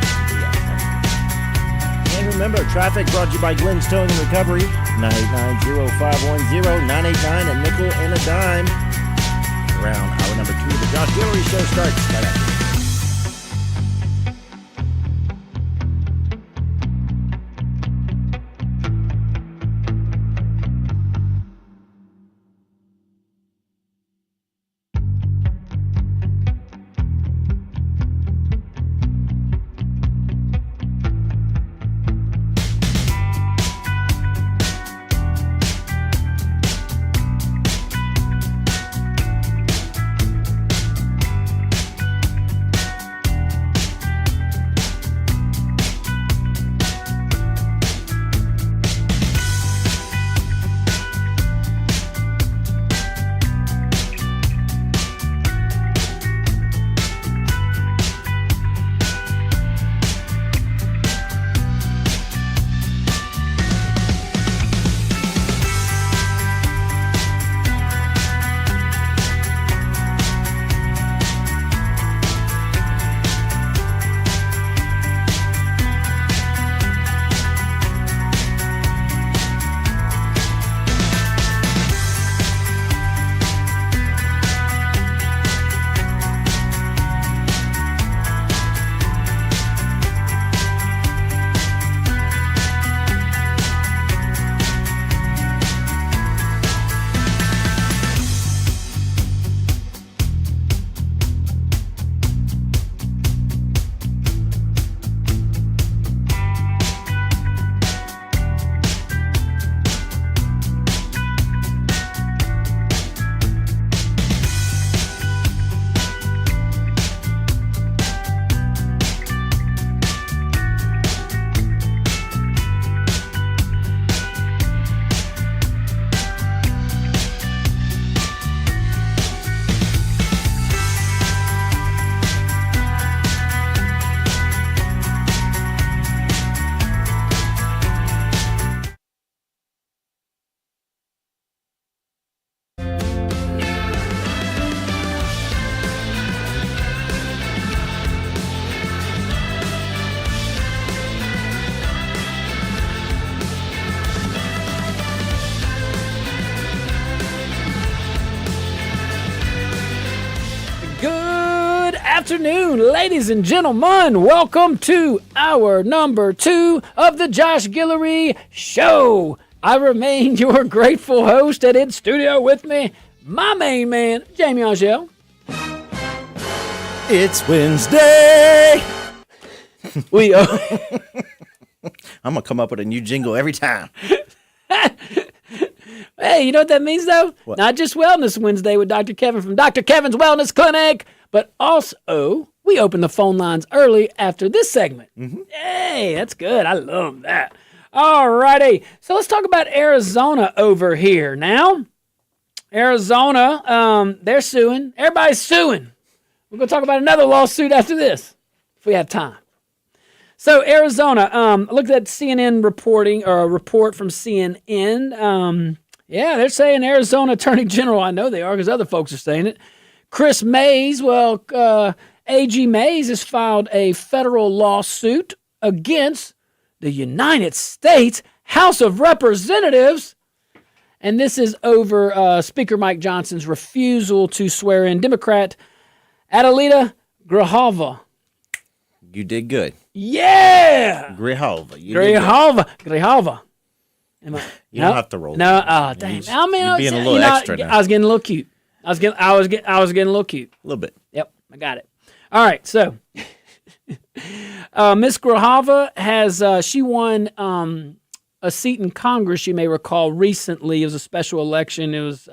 And remember, traffic brought to you by Glenn's Towing and Recovery. 989-0510, 989 a nickel and a dime. Around hour number 2 of the Josh Guillory Show starts right after this. Afternoon, ladies and gentlemen. Welcome to hour number 2 of the Josh Guillory Show. I remain your grateful host, and in studio with me, my main man, Jamie Angel. It's Wednesday. I'm gonna come up with a new jingle every time. Hey, you know what that means, though? What? Not just Wellness Wednesday with Dr. Kevin from Dr. Kevin's Wellness Clinic, but also we open the phone lines early after this segment. Mm-hmm. Hey, that's good. I love that. All righty. So let's talk about Arizona over here now. Arizona, they're suing. Everybody's suing. We're going to talk about another lawsuit after this, if we have time. So Arizona, I looked at CNN reporting, or a report from CNN. Yeah, they're saying Arizona Attorney General, I know they are because other folks are saying it, Chris Mays, AG Mays has filed a federal lawsuit against the United States House of Representatives. And this is over Speaker Mike Johnson's refusal to swear in Democrat Adelita Grijalva. You did good. Yeah. Grijalva. You did good. Grijalva. Am I? You don't have to roll. No. Oh, dang. I mean, you're being a little extra now. I was getting a little cute. I was getting a little cute. A little bit. Yep, I got it. All right, so Miss Grijalva has she won a seat in Congress. You may recall recently it was a special election. It was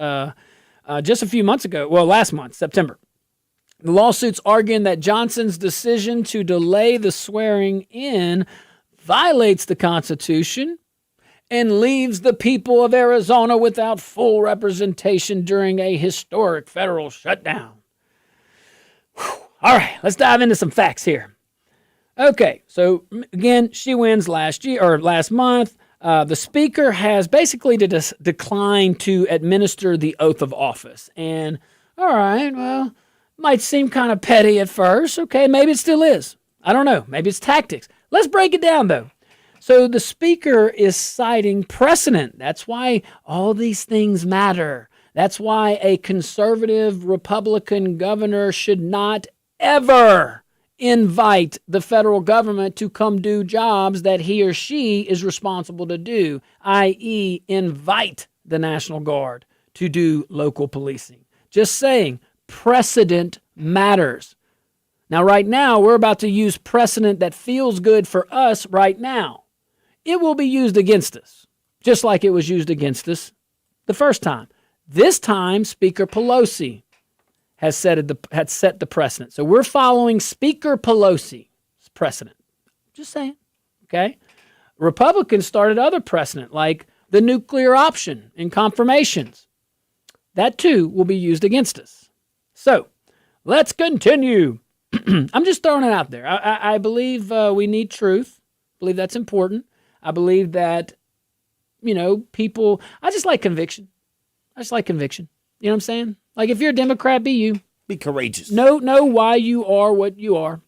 just a few months ago. Well, last month, September. The lawsuit's arguing that Johnson's decision to delay the swearing in violates the Constitution and leaves the people of Arizona without full representation during a historic federal shutdown. Whew. All right, let's dive into some facts here. Okay, so again, she wins last month. The speaker has basically declined to administer the oath of office. And all right, well, might seem kind of petty at first. Okay, maybe it still is. I don't know. Maybe it's tactics. Let's break it down, though. So the speaker is citing precedent. That's why all these things matter. That's why a conservative Republican governor should not ever invite the federal government to come do jobs that he or she is responsible to do, i.e., invite the National Guard to do local policing. Just saying, precedent matters. Now, right now, we're about to use precedent that feels good for us right now. It will be used against us, just like it was used against us the first time. This time, Speaker Pelosi had set the precedent. So we're following Speaker Pelosi's precedent. Just saying, okay? Republicans started other precedent, like the nuclear option in confirmations. That, too, will be used against us. So let's continue. I'm just throwing it out there. I believe we need truth. I believe that's important. I believe that, people, I just like conviction. You know what I'm saying? Like, if you're a Democrat, be you. Be courageous. Know why you are what you are.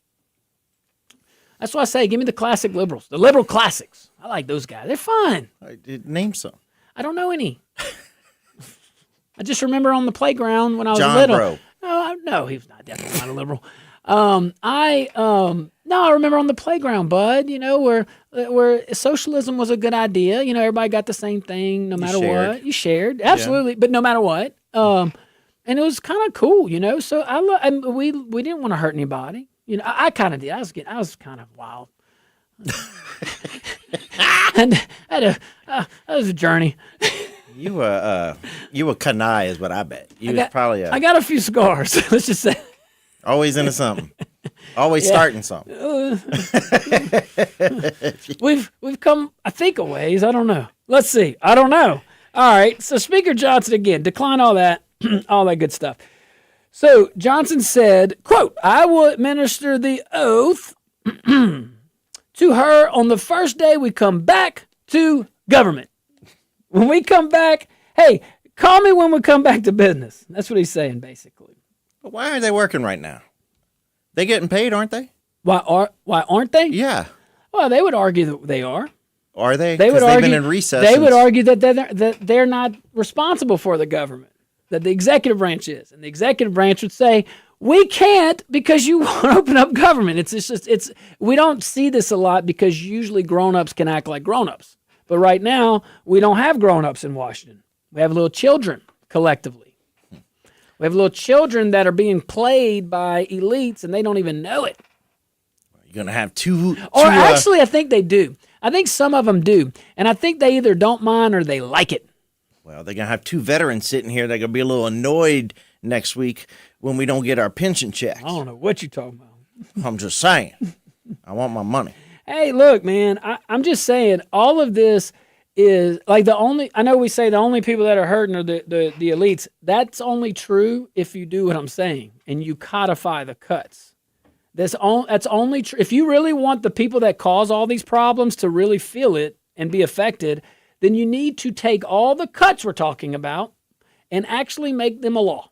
That's why I say, give me the classic liberals, the liberal classics. I like those guys. They're fun. Name some. I don't know any. I just remember on the playground when I was John little. Bro. No, he was definitely not a liberal. I remember on the playground, bud, where socialism was a good idea. Everybody got the same thing no matter what. You shared. Absolutely. Yeah. But no matter what. And it was kind of cool, So we didn't want to hurt anybody. I kind of did. I was kind of wild. And that was a journey. You were Kanai is what I bet. I got a few scars. Let's just say. Always into something. Always starting something. We've come, I think, a ways. I don't know. Let's see. I don't know. All right. So Speaker Johnson again, decline all that, all that good stuff. So Johnson said, quote, "I will administer the oath to her on the first day we come back to government. When we come back, hey, call me when we come back to business." That's what he's saying, basically. But why aren't they working right now? They getting paid, aren't they? Why aren't they? Yeah. Well, they would argue that they are. Are they? They would argue they've been in recess. They would argue that they're not responsible for the government, that the executive branch is, and the executive branch would say, "We can't because you want to open up government." It's we don't see this a lot because usually grown-ups can act like grown-ups. But right now, we don't have grown-ups in Washington. We have little children collectively. We have little children that are being played by elites, and they don't even know it. You're going to have two... actually, I think they do. I think some of them do. And I think they either don't mind or they like it. Well, they're going to have two veterans sitting here. They're going to be a little annoyed next week when we don't get our pension checks. I don't know what you're talking about. I'm just saying. I want my money. Hey, look, man, I'm just saying all of this is like I know we say the only people that are hurting are the elites. That's only true if you do what I'm saying and you codify the cuts. That's only true. If you really want the people that cause all these problems to really feel it and be affected, then you need to take all the cuts we're talking about and actually make them a law.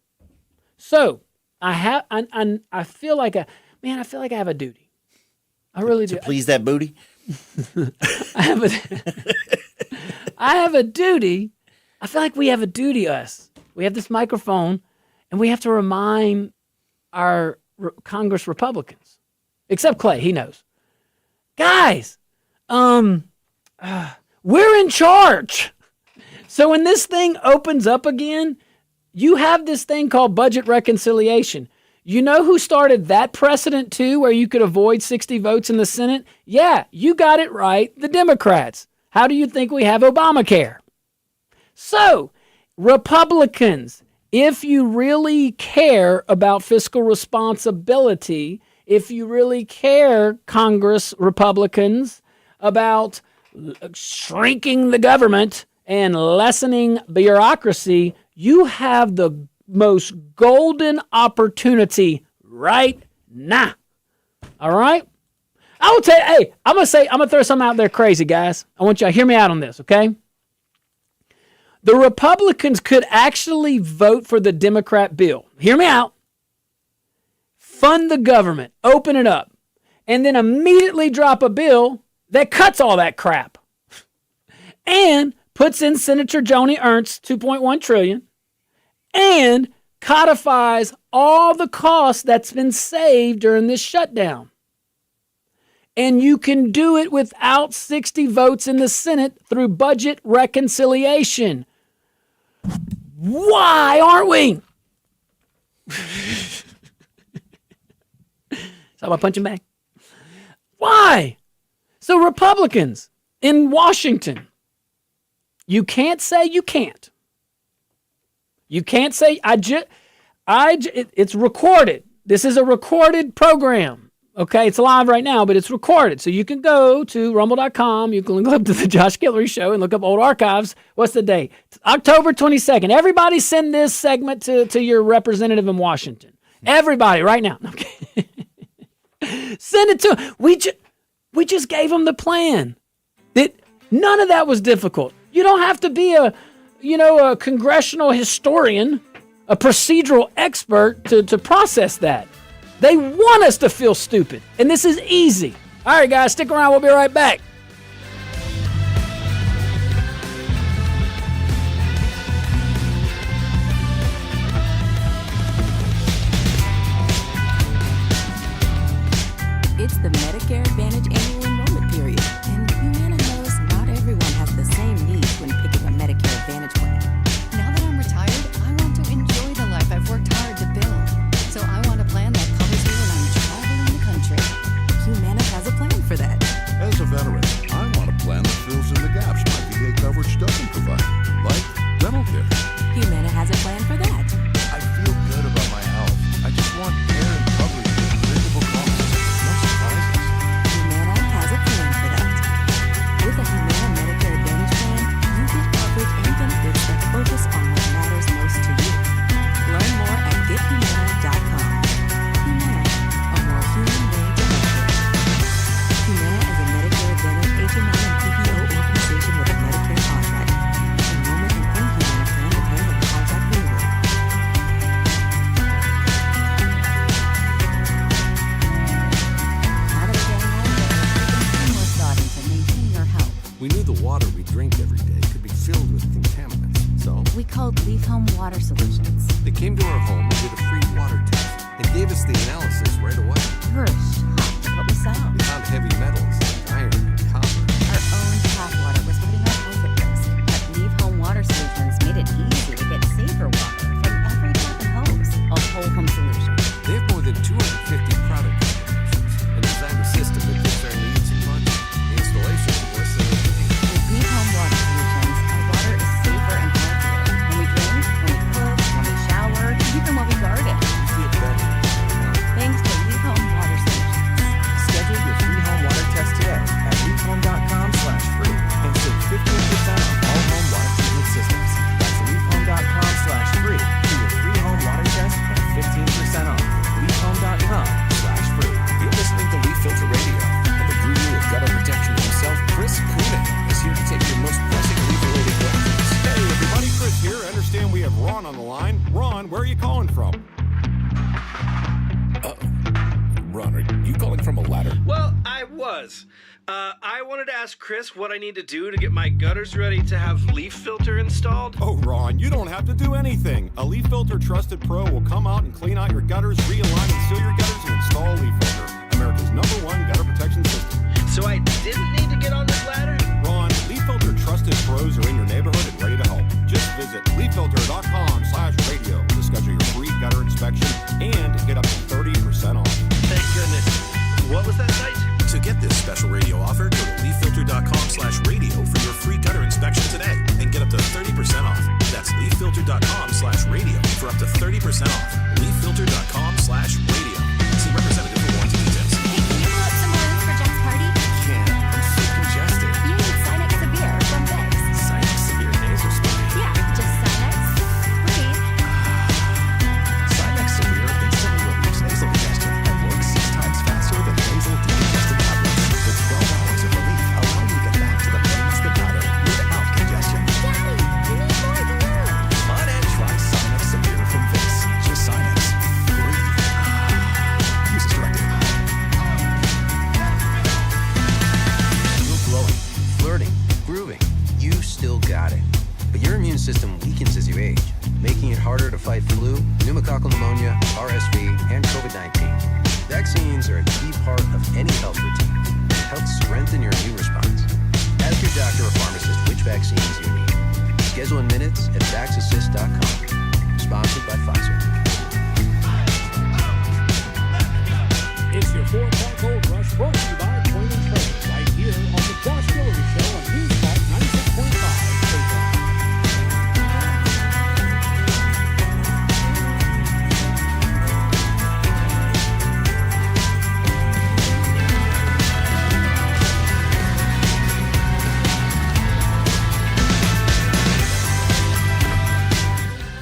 So I feel like I have a duty. I really do. To please that booty? I have a duty. I feel like we have a duty, us. We have this microphone, and we have to remind our Congress Republicans Except Clay, he knows. Guys, we're in charge. So when this thing opens up again, you have this thing called budget reconciliation. You know who started that precedent too, where you could avoid 60 votes in the Senate? Yeah, you got it right, the Democrats. How do you think we have Obamacare? So, Republicans, if you really care about fiscal responsibility, if you really care, Congress Republicans, about shrinking the government and lessening bureaucracy, you have the most golden opportunity right now. All right? I will tell you, hey, I'm going to throw something out there crazy, guys. I want you to hear me out on this, okay? The Republicans could actually vote for the Democrat bill. Hear me out. Fund the government, open it up, and then immediately drop a bill that cuts all that crap and puts in Senator Joni Ernst's $2.1 trillion and codifies all the costs that's been saved during this shutdown. And you can do it without 60 votes in the Senate through budget reconciliation. Why aren't we? So am I punching back? Why? So Republicans in Washington, you can't say you can't. You can't say it's recorded. This is a recorded program. Okay, it's live right now, but it's recorded. So you can go to rumble.com. You can go up to the Josh Guillory Show and look up old archives. What's the date? It's October 22nd. Everybody send this segment to your representative in Washington. Everybody right now. Okay. Send it to him. We just gave him the plan. None of that was difficult. You don't have to be a congressional historian, a procedural expert to process that. They want us to feel stupid, and this is easy. All right, guys, stick around. We'll be right back. It's the Medicare Advantage annual enrollment period, and Humana knows not everyone has the same needs when picking a Medicare Advantage plan. Now that I'm retired, I want to enjoy the life I've worked hard to build. So I want a plan that covers me when I'm traveling the country. Humana has a plan for that. As a veteran, I want a plan that fills in the gaps my VA coverage doesn't provide, like dental care. Humana has a plan for that. I feel good about my health. I just want care and coverage at reasonable costs. No surprises. Humana has a plan for that. With a Humana Medicare Advantage plan, you get coverage and benefits that focus on what matters most to you. Learn more at gethumana.com. Humana, a more human way to healthcare. Humana is a Medicare Advantage HMO and PPO organization with a Medicare contract. Enrollment in any Humana plan depends on the contract renewal. Now that we're getting older, we can put more thought into maintaining our health. We knew the water we drink every day could be filled with contaminants, so We called Leaf Home Water Solutions. they came to our home and did a free water test and gave us the analysis right away. We were shocked at what we found. We found heavy metals like iron and copper. Our own tap water was putting our health at risk, but Leaf Home Water Solutions made it easy to get safer water from every tap and hose. A whole home solution. They have more than 250 product combinations and designed a system that fits our needs and budget. The installation is less than a day. With Leaf Home Water Solutions, our water is safer and healthier. When we drink, when we cook, when we shower, even when we garden. We feel better. Thanks to Leaf Home Water Solutions. Schedule your free home water test today at leafhome.com/free and save 15% on all home water treatment systems. That's leafhome.com/free for your free home water test and 15% off. leafhome.com/free. You're listening to Leaf Filter Radio, and the guru of gutter protection himself, Chris Coonan, is here to take your most pressing leaf-related questions. Hey, everybody, Chris here. I understand we have Ron on the line. Ron, where are you calling from? Ron, are you calling from a ladder? Well, I was. I wanted to ask Chris what I need to do to get my gutters ready to have leaf filter installed. Oh, Ron, you don't have to do anything. A Leaf Filter Trusted Pro will come out and clean out your gutters, realign and seal your gutters, and install a leaf filter. America's #1 that site? To get this special radio offer, go to leaffilter.com/radio for your free gutter inspection today and get up to 30% off. That's leaffilter.com/radio for up to 30% off. leaffilter.com/radio. See representative for warranty details. Hey, can you pull up some balloons for Jen's party? Can't. I'm so congested. You need Sinex Severe from Vicks. Sinex Severe nasal spray. Yeah, just Sinex. Breathe. Sinex Severe instantly relieves nasal congestion and works 6 times faster than nasal decongestant tablets. With 12 hours of relief, allowing you to get back to the pains that matter without congestion. Daddy, you need more balloons. On it. Try Sinex Severe from Vicks. Just Sinex. Breathe. Use as directed. Still glowing, flirting, grooving. You still got it. But your immune system weakens as you age, making it harder to fight flu, pneumococcal pneumonia, RSV, and COVID-19. Vaccines are a key part of any health routine and help strengthen your immune response. Ask your doctor or pharmacist which vaccines you need. Schedule in minutes at vaxassist.com. Sponsored by Pfizer. It's your 4 o'clock gold rush brought to you by Point and Trade right here on the Josh Guillory Show on News Talk 96.5.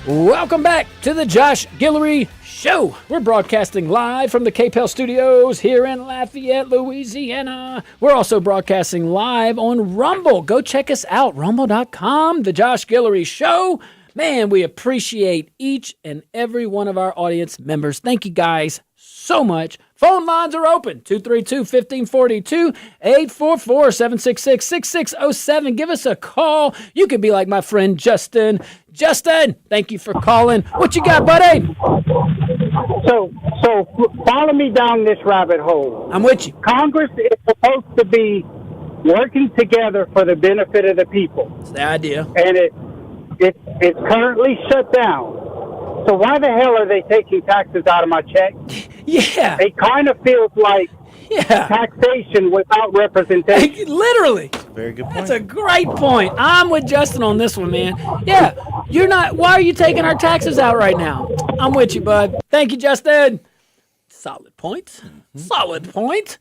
Welcome back to the Josh Guillory Show. We're broadcasting live from the KPEL studios here in Lafayette, Louisiana. We're also broadcasting live on Rumble. Go check us out, rumble.com, the Josh Guillory Show. Man, we appreciate each and every one of our audience members. Thank you guys so much. Phone lines are open, 232-1542, 844-766-6607. Give us a call. You could be like my friend Justin. Justin, thank you for calling. What you got, buddy? So follow me down this rabbit hole. I'm with you. Congress is supposed to be working together for the benefit of the people. That's the idea. And it's currently shut down. So why the hell are they taking taxes out of my check? Yeah. It kind of feels like taxation without representation. Literally. Very good point. That's a great point. I'm with Justin on this one, man. Yeah, you're not. Why are you taking our taxes out right now? I'm with you, bud. Thank you, Justin. Solid point. Solid point.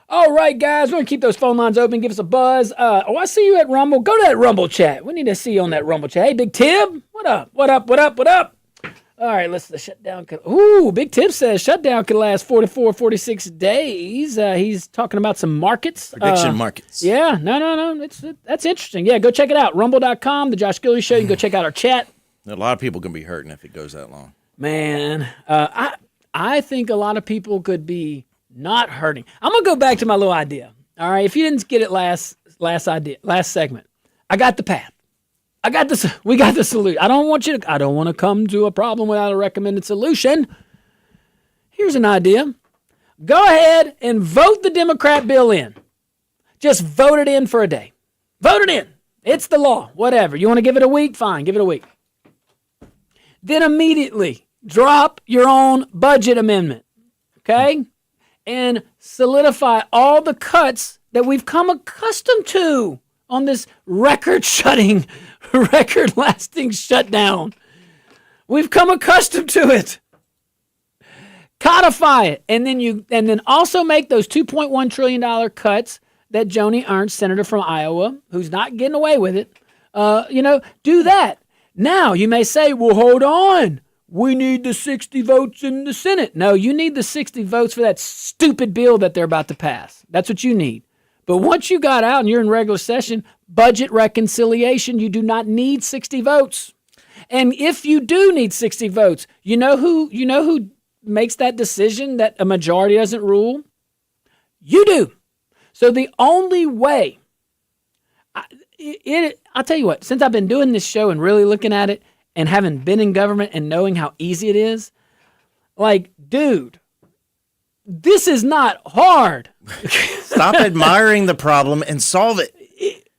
All right, guys, we're going to keep those phone lines open. Give us a buzz. I see you at Rumble. Go to that Rumble chat. We need to see you on that Rumble chat. Hey, Big Tib, what up? What up? What up? What up? All right, the shutdown could. Ooh, Big Tip says shutdown could last 44, 46 days. He's talking about some markets. Prediction markets. Yeah, no. That's interesting. Yeah, go check it out. Rumble.com, the Josh Guillory Show. You can go check out our chat. A lot of people can be hurting if it goes that long. Man, I think a lot of people could be not hurting. I'm gonna go back to my little idea. All right, if you didn't get it last segment, I got the path. I got this. We got the solution. I don't want to come to a problem without a recommended solution. Here's an idea. Go ahead and vote the Democrat bill in. Just vote it in for a day. Vote it in. It's the law. Whatever. You want to give it a week? Fine. Give it a week. Then immediately drop your own budget amendment. Okay? And solidify all the cuts that we've come accustomed to on this record-lasting shutdown. We've come accustomed to it. Codify it, and then also make those $2.1 trillion cuts that Joni Ernst, senator from Iowa, who's not getting away with it, do that. Now, you may say, well, hold on. We need the 60 votes in the Senate. No, you need the 60 votes for that stupid bill that they're about to pass. That's what you need. But once you got out and you're in regular session, budget reconciliation, you do not need 60 votes. And if you do need 60 votes, you know who makes that decision that a majority doesn't rule? You do. So the only way, I'll tell you what, since I've been doing this show and really looking at it and having been in government and knowing how easy it is, like, dude, this is not hard. Stop admiring the problem and solve it.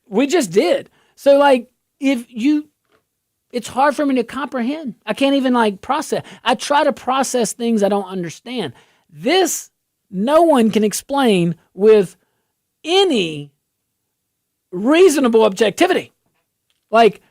We just did. So, like, it's hard for me to comprehend. I can't even, process. I try to process things I don't understand. This no one can explain with any reasonable objectivity. Like,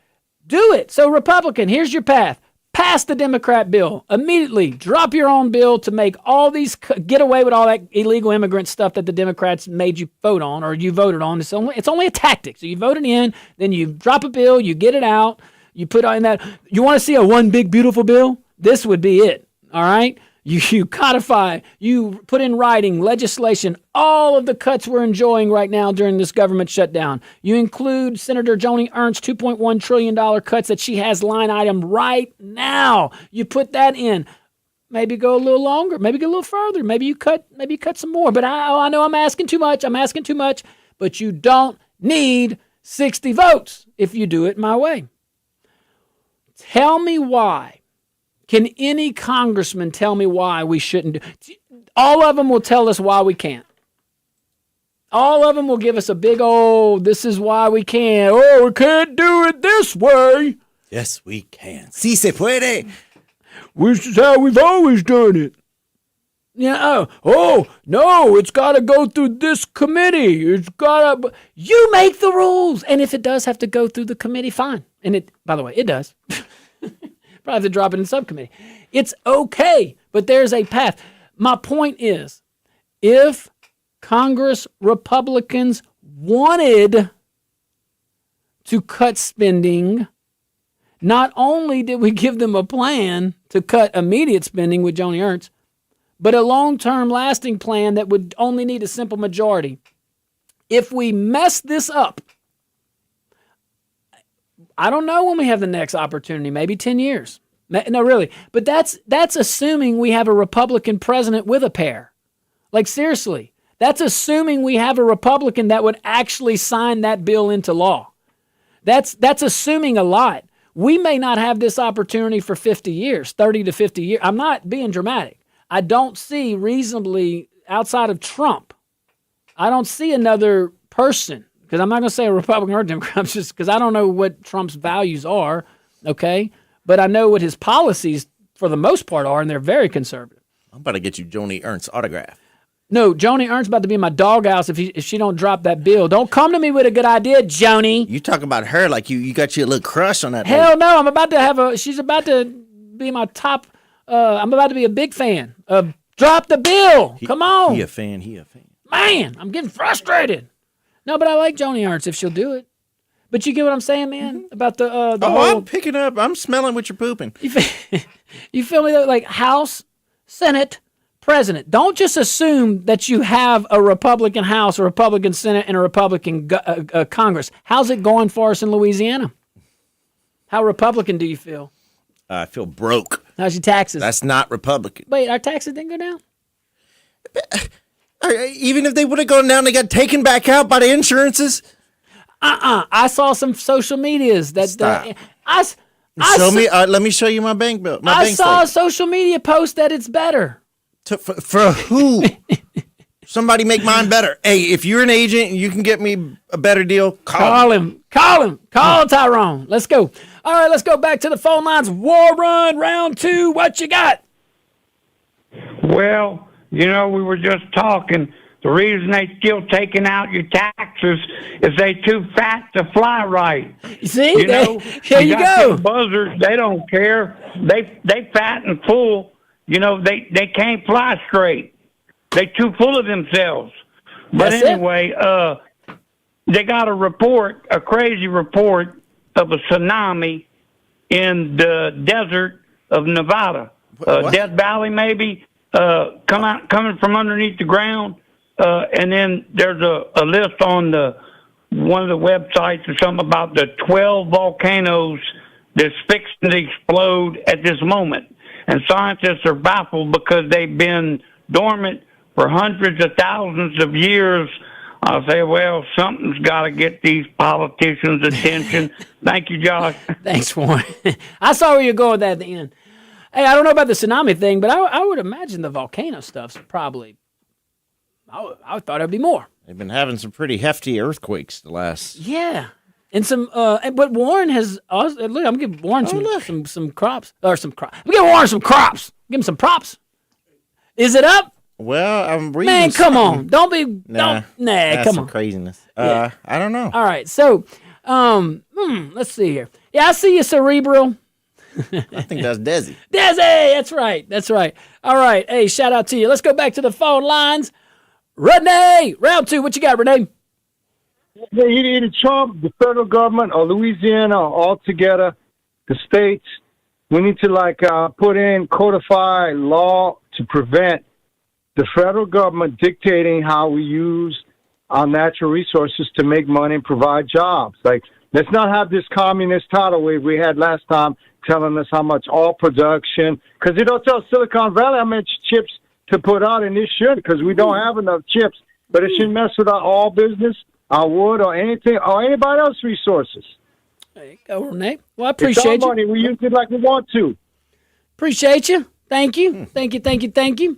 do it. So, Republican, here's your path. Pass the Democrat bill. Immediately drop your own bill to make all these, get away with all that illegal immigrant stuff that the Democrats made you vote on or you voted on. It's only a tactic. So you vote it in, then you drop a bill, you get it out, you put on that. You want to see a one big beautiful bill? This would be it. All right? You codify, you put in writing, legislation, all of the cuts we're enjoying right now during this government shutdown. You include Senator Joni Ernst's $2.1 trillion cuts that she has line item right now. You put that in. Maybe go a little longer. Maybe go a little further. Maybe you cut some more. But I know I'm asking too much. But you don't need 60 votes if you do it my way. Tell me why. Can any congressman tell me why we shouldn't do it? All of them will tell us why we can't. All of them will give us a big, this is why we can't. We can't do it this way. Yes, we can. Sí se puede. This is how we've always done it. Yeah. No, it's got to go through this committee. You make the rules. And if it does have to go through the committee, fine. And by the way, it does. Probably have to drop it in subcommittee. It's okay, but there's a path. My point is, if Congress Republicans wanted to cut spending, not only did we give them a plan to cut immediate spending with Joni Ernst, but a long-term lasting plan that would only need a simple majority. If we mess this up, I don't know when we have the next opportunity, maybe 10 years. No, really. But that's assuming we have a Republican president with a pair. Like, seriously, that's assuming we have a Republican that would actually sign that bill into law. That's assuming a lot. We may not have this opportunity for 50 years, 30 to 50 years. I'm not being dramatic. I don't see reasonably, outside of Trump, I don't see another person. Because I'm not going to say a Republican or a Democrat, just because I don't know what Trump's values are, okay? But I know what his policies, for the most part, are, and they're very conservative. I'm about to get you Joni Ernst's autograph. No, Joni Ernst's about to be in my doghouse if she don't drop that bill. Don't come to me with a good idea, Joni. You talk about her like you got your little crush on that. Hell no, I'm about to have she's about to be my top, I'm about to be a big fan of drop the bill. Come on. He a fan. Man, I'm getting frustrated. No, but I like Joni Ernst if she'll do it. But you get what I'm saying, man? Mm-hmm. About the whole... I'm picking up. I'm smelling what you're pooping. You feel me, though? Like House, Senate, President. Don't just assume that you have a Republican House, a Republican Senate, and a Republican Congress. How's it going for us in Louisiana? How Republican do you feel? I feel broke. How's your taxes? That's not Republican. Wait, our taxes didn't go down? Even if they would have gone down, they got taken back out by the insurances. I saw some social medias that show me. Let me show you my bank bill. I saw a social media post that it's better. For who? Somebody make mine better. Hey, if you're an agent and you can get me a better deal, call him. Call Tyrone. Let's go. All right, let's go back to the phone lines. War Run round 2. What you got? Well, we were just talking. The reason they still taking out your taxes is they too fat to fly right. See, here you go. Buzzards, they don't care. They fat and full. They can't fly straight. They too full of themselves. But anyway, they got a crazy report of a tsunami in the desert of Nevada, Death Valley maybe, coming from underneath the ground. And then there's a list on one of the websites or something about the 12 volcanoes that's fixing to explode at this moment. And scientists are baffled because they've been dormant for hundreds of thousands of years. I'll say, well, something's got to get these politicians' attention. Thank you, Josh. Thanks, Warren. I saw where you're going with that at the end. Hey, I don't know about the tsunami thing, but I would imagine the volcano stuff's probably... I thought it'd be more. They've been having some pretty hefty earthquakes the last. Yeah, and some. But Warren has. Look, I'm giving Warren some crops or some crops. I'm giving Warren some crops. Give him some props. Is it up? Well, I'm reading. Man, come something. on. Don't be. Nah, Nah, that's come some on. craziness. Yeah. I don't know. All right. So, let's see here. Yeah, I see you, Cerebral. I think that's Desi. Desi, that's right. That's right. All right. Hey, shout out to you. Let's go back to the phone lines. Renee, round 2. What you got, Renee? Either Trump, the federal government, or Louisiana, or altogether, the states, we need to put in codify law to prevent the federal government dictating how we use our natural resources to make money and provide jobs. Let's not have this communist tidal wave we had last time telling us how much oil production, because they don't tell Silicon Valley how much chips to put out, and it should, because we don't have enough chips. But it shouldn't mess with our oil business, our wood, or anything, or anybody else's resources. There you go, Renee. Well, I appreciate it's our money. We use it like we want to. Appreciate you. Thank you. Thank you.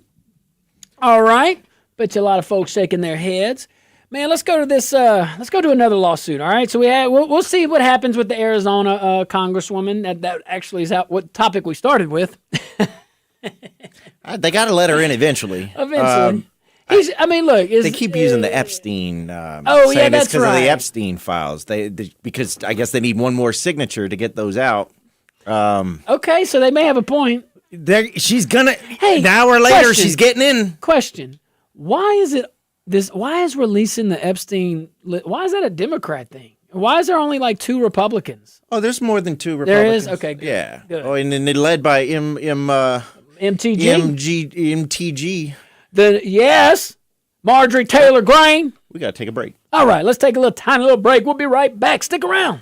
All right. Bet you a lot of folks shaking their heads. Man, let's go to this. Let's go to another lawsuit. All right. So we'll see what happens with the Arizona Congresswoman. That actually is what topic we started with. They got to let her in eventually. Look, they keep using the Epstein. Yeah, that's that's because right. of the Epstein files. Because I guess they need one more signature to get those out. Okay, so they may have a point. She's gonna. Hey, an hour later, question. she's getting in. Question: Why is it this? Why is releasing the Epstein? Why is that a Democrat thing? Why is there only like 2 Republicans? Oh, there's more than 2 Republicans. There is. Okay, good. Yeah. Good. Oh, and then they're led by MTG. MTG. Marjorie Taylor Greene. We gotta take a break. All right, let's take a tiny little break. We'll be right back. Stick around.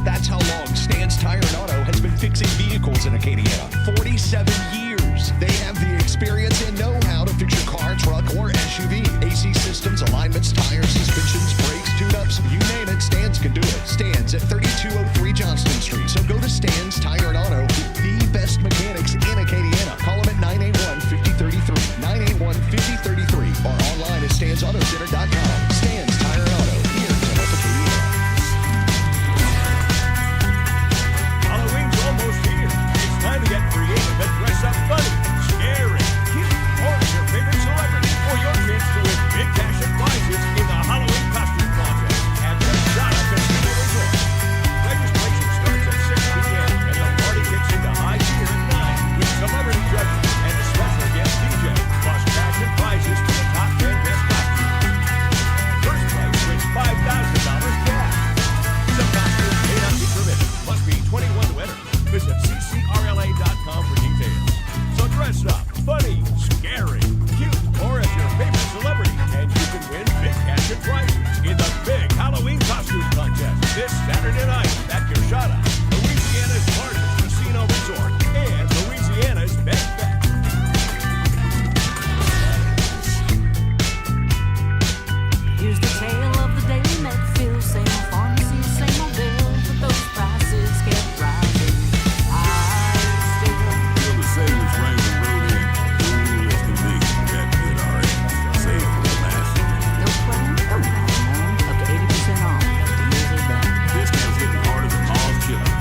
That's how long Stan's Tire and Auto has been fixing vehicles in Acadiana. 47 years. They have the experience and know-how to fix your car, truck, or SUV. AC systems, alignments, tires, suspensions, brakes, tune-ups, you name it, Stan's can do it. Stan's at 3203 Johnston Street. So go to Stan's Tire and Auto, the best mechanics in Acadiana. Call them at 981-5033, 981-5033, or online at stansautocenter.com. Stan's Tire and Auto, here to help Acadiana. Halloween's almost here. It's time to get creative and dress up funny, scary, cute, or your favorite celebrity for your chance to win big cash and prizes in the Halloween costume contest at the Shot Casino Resort. Registration starts at 6 p.m. and the party kicks into high gear at 9 with celebrity judges and a special guest DJ, plus cash and prizes to the top 10 best costumes. First place wins $5,000 cash. Some costumes may not be permitted. Must be 21 to enter. Visit ccrla.com for details. So dress up, funny, scary, cute, or as your favorite celebrity, and you can win big cash and prizes in the big Halloween costume contest this Saturday night at Coshada, Louisiana's largest casino resort and Louisiana's best bet. Here's the tale of the daily Medfield, same old pharmacy, same old bill, but those prices kept rising. Feel the sailors rang the road in. Cool as can be. Got good RX. Save for the masses. No plan, no plan, up to 80% off. Deals are done. Discounts hitting harder than Mall's chillin'.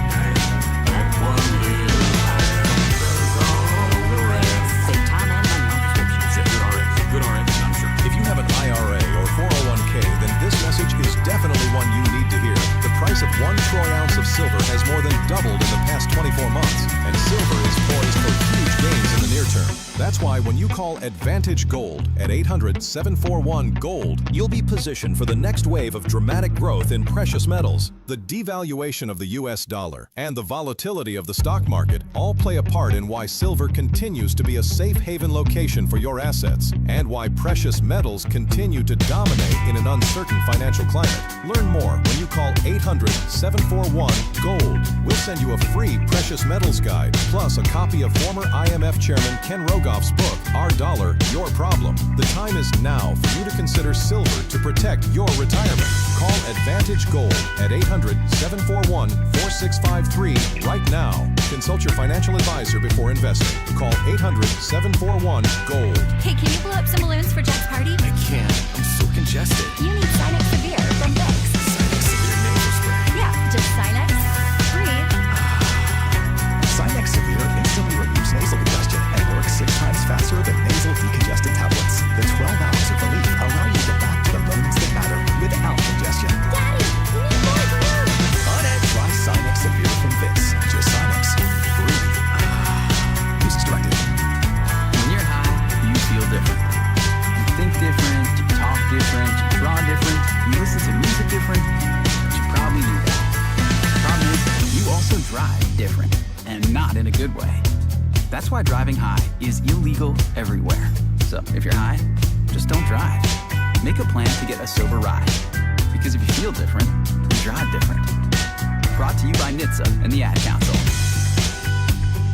That one little does all the rest. Save time and money on prescriptions. Check Good RX. Good RX, I'm sure. If you have an IRA or 401k, then this message is definitely one you need to hear. The price of 1 troy ounce of silver has more than doubled in the past 24 months, and silver is poised for huge gains in the near term. That's why when you call Advantage Gold at 800-741-GOLD, you'll be positioned for the next wave of dramatic growth in precious metals. The devaluation of the U.S. dollar and the volatility of the stock market all play a part in why silver continues to be a safe haven location for your assets, and why precious metals continue to dominate in an uncertain financial climate. Learn more when you call 800-741-GOLD. We'll send you a free precious metals guide, plus a copy of former IMF Chairman and Ken Rogoff's book, Our Dollar, Your Problem. The time is now for you to consider silver to protect your retirement. Call Advantage Gold at 800-741-4653 right now. Consult your financial advisor before investing. Call 800-741-GOLD. Hey, can you blow up some balloons for Jack's party? I can't. I'm so congested. You need Sinex Severe from Vicks. Sinex Severe nasal spray. Yeah, just Sinex. Breathe. Sinex Severe instantly relieves nasal congestion and works 6 times faster than nasal decongestant tablets. The 12 hours of relief allow you to get back to the moments that matter without congestion. Daddy, we need more balloons. On it. Try Sinex Severe from Vicks. Just Sinex. Breathe. Use as directed. When you're high, you feel different. You think different, you talk different, you draw different, you listen to music different, but you probably knew that. The problem is, you also drive different, and not in a good way. That's why driving high is illegal everywhere. So if you're high, just don't drive. Make a plan to get a sober ride. Because if you feel different, you drive different. Brought to you by NHTSA and the Ad Council.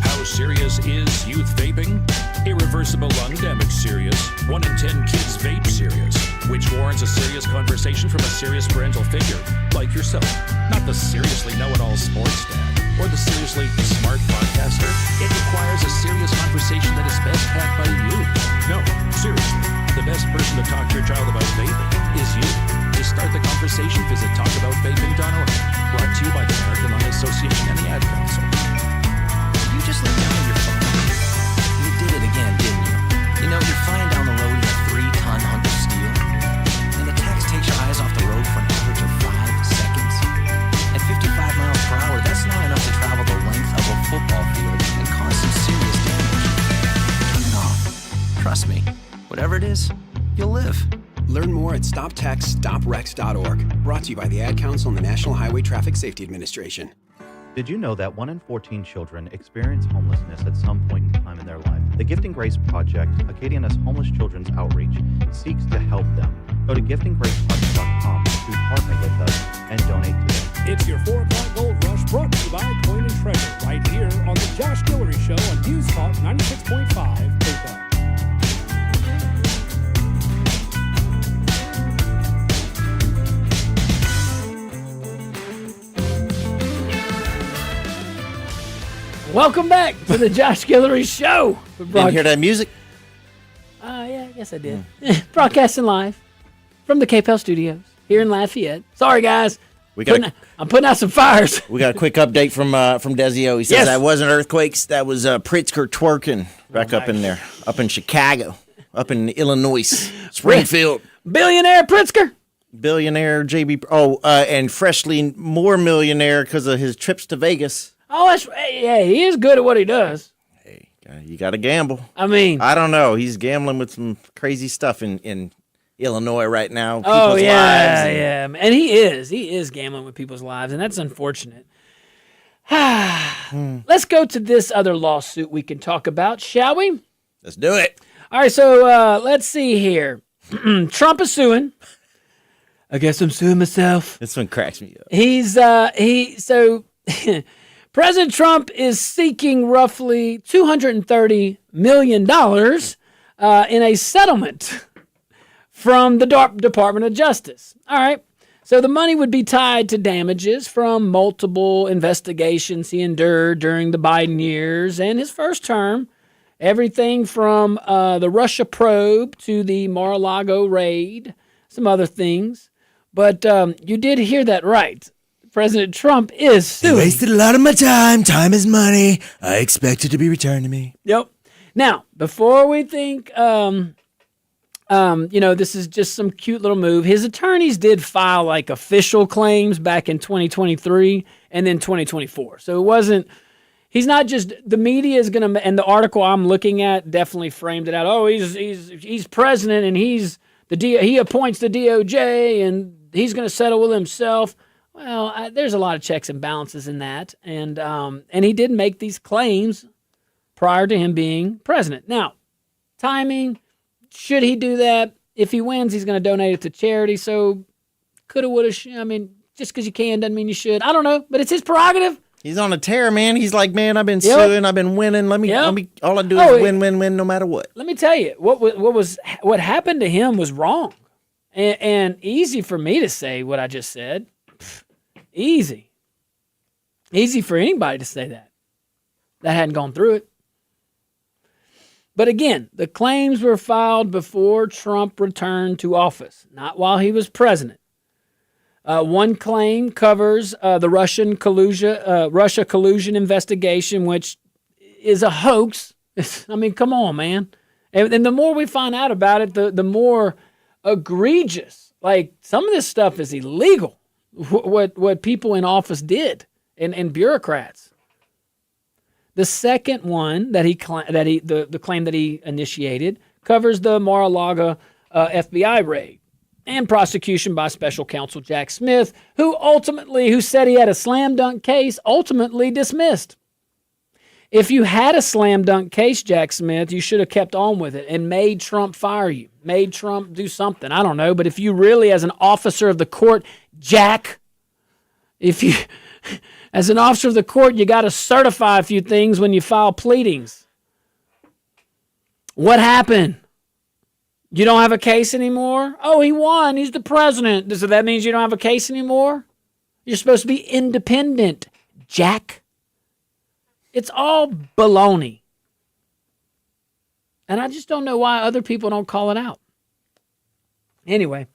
How serious is youth vaping? Irreversible lung damage serious. 1 in 10 kids vape serious. Which warrants a serious conversation from a serious parental figure, like yourself. Not the seriously know-it-all sports dad, or the seriously smart podcaster. It requires a serious conversation that is best had by you. No, seriously, the best person to talk to your child about vaping is you. To start the conversation, visit talkaboutvaping.org. Brought to you by the American Lung Association and the Ad Council. You just looked down at your phone. You did it again, didn't you? You know, you're flying down the road in a 3-ton hunk of steel, and the text takes your eyes off the road for an average of 5 seconds. At 55 miles per hour, that's not enough to travel the length of a football field and cause some serious damage. Turn it off. Trust me, whatever it is, you'll live. Learn more at stoptextsstopwrecks.org. Brought to you by the Ad Council and the National Highway Traffic Safety Administration. Did you know that 1 in 14 children experience homelessness at some point in time in their life? The Gifting Grace Project, Acadiana's homeless children's outreach, seeks to help them. Go to giftinggraceproject.com to partner with us and donate today. It's your 4 o'clock gold rush brought to you by Coin and Treasure right here on the Josh Guillory Show on News Talk 96.5 PayPal. Welcome back to the Josh Guillory Show. Didn't hear that music? Yeah, yes I did. Broadcasting live from the KPEL studios here in Lafayette. Sorry, guys. I'm putting out some fires. We got a quick update from Desio. He says that wasn't earthquakes. That was Pritzker twerking back up in there, up in Chicago, up in Illinois, Springfield. Billionaire Pritzker. Billionaire JB. And freshly more millionaire because of his trips to Vegas. Oh, he is good at what he does. Hey, you got to gamble. I mean, I don't know. He's gambling with some crazy stuff in Illinois right now. Lives and he is gambling with people's lives, and that's unfortunate. Let's go to this other lawsuit we can talk about, shall we? Let's do it. All right, so let's see here. Trump is suing. I guess I'm suing myself. This one cracks me up. President Trump is seeking roughly $230 million in a settlement from the Department of Justice. All right. So the money would be tied to damages from multiple investigations he endured during the Biden years and his first term. Everything from the Russia probe to the Mar-a-Lago raid, some other things. But you did hear that right. President Trump is suing. They wasted a lot of my time. Time is money. I expect it to be returned to me. Yep. Now, before we think, this is just some cute little move, his attorneys did file like official claims back in 2023 and then 2024. So it wasn't, he's not just, the media is going to, and the article I'm looking at definitely framed it out. Oh, he's president and he appoints the DOJ and he's going to settle with himself. Well, there's a lot of checks and balances in that, and he did make these claims prior to him being president. Now, timing, should he do that? If he wins, he's going to donate it to charity. So, coulda, woulda, just because you can doesn't mean you should. I don't know, but it's his prerogative. He's on a tear, man. He's like, man, I've been Yep. suing, I've been winning. Let me. All I do Oh, is win, no matter what. Let me tell you, what happened to him was wrong, and easy for me to say what I just said. Easy for anybody to say that hadn't gone through it. But again, the claims were filed before Trump returned to office, not while he was president. One claim covers the Russia collusion investigation, which is a hoax. I mean, come on, man. And the more we find out about it, the more egregious. Like, some of this stuff is illegal. What people in office did, and bureaucrats. The second one the claim that he initiated covers the Mar-a-Lago FBI raid and prosecution by special counsel Jack Smith, who said he had a slam dunk case, ultimately dismissed. If you had a slam dunk case, Jack Smith, you should have kept on with it and made Trump fire you, made Trump do something. I don't know, but if you really, as an officer of the court, Jack, as an officer of the court, you got to certify a few things when you file pleadings. What happened? You don't have a case anymore? Oh, he won. He's the president. So that means you don't have a case anymore? You're supposed to be independent, Jack. It's all baloney. And I just don't know why other people don't call it out. Anyway,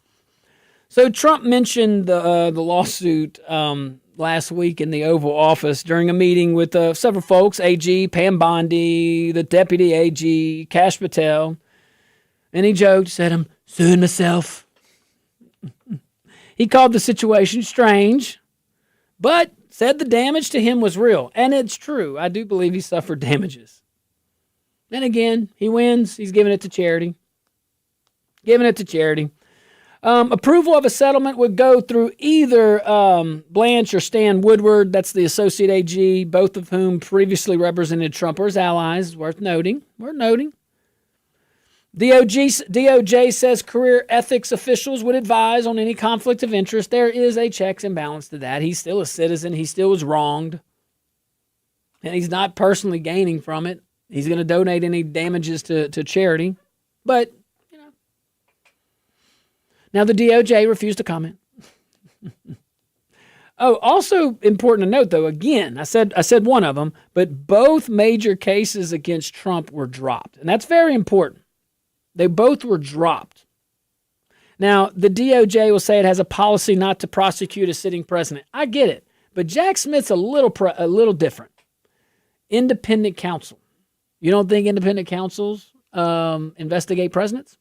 so Trump mentioned the lawsuit last week in the Oval Office during a meeting with several folks, AG, Pam Bondi, the Deputy AG, Kash Patel. And he joked, said, I'm suing myself. He called the situation strange, but said the damage to him was real. And it's true. I do believe he suffered damages. Then again, he wins. He's giving it to charity. Approval of a settlement would go through either Blanche or Stan Woodward. That's the Associate AG, both of whom previously represented Trump or his allies. Worth noting. DOJ says career ethics officials would advise on any conflict of interest. There is a checks and balance to that. He's still a citizen. He still was wronged. And he's not personally gaining from it. He's going to donate any damages to charity. But, now the DOJ refused to comment. Oh, also important to note, though, again, I said one of them, but both major cases against Trump were dropped. And that's very important. They both were dropped. Now, the DOJ will say it has a policy not to prosecute a sitting president. I get it. But Jack Smith's a little different. Independent counsel. You don't think independent counsels investigate presidents?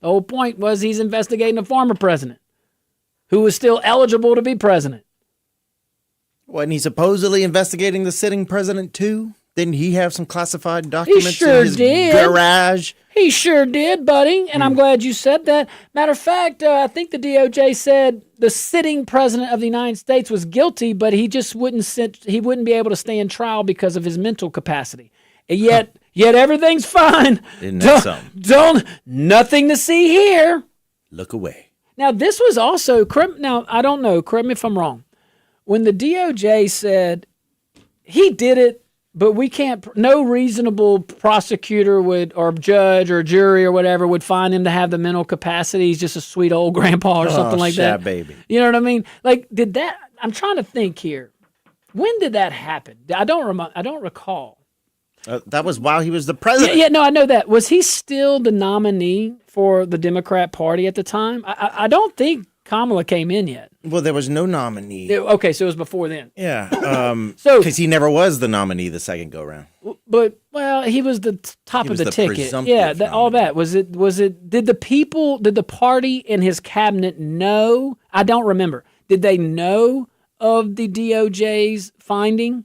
The whole point was he's investigating a former president who was still eligible to be president. Wasn't he supposedly investigating the sitting president too? Didn't he have some classified documents in his garage? He sure did, buddy. And I'm glad you said that. Matter of fact, I think the DOJ said the sitting president of the United States was guilty, but he just he wouldn't be able to stand trial because of his mental capacity. And yet everything's fine. Isn't that something? Nothing to see here. Look away. Now, this was also, now, I don't know, correct me if I'm wrong. When the DOJ said he did it, but we can't, no reasonable prosecutor would, or judge or jury or whatever would find him to have the mental capacity. He's just a sweet old grandpa or something like that. Baby. You know what I mean? Like, did that, I'm trying to think here. When did that happen? I don't recall. That was while he was the president. Yeah, no, I know that. Was he still the nominee for the Democrat Party at the time? I don't think Kamala came in yet. Well, there was no nominee. Okay, so it was before then. Yeah. Because he never was the nominee the second go round. But he was the top of the ticket. Yeah, all that. Was it did the party and his cabinet know? I don't remember. Did they know of the DOJ's finding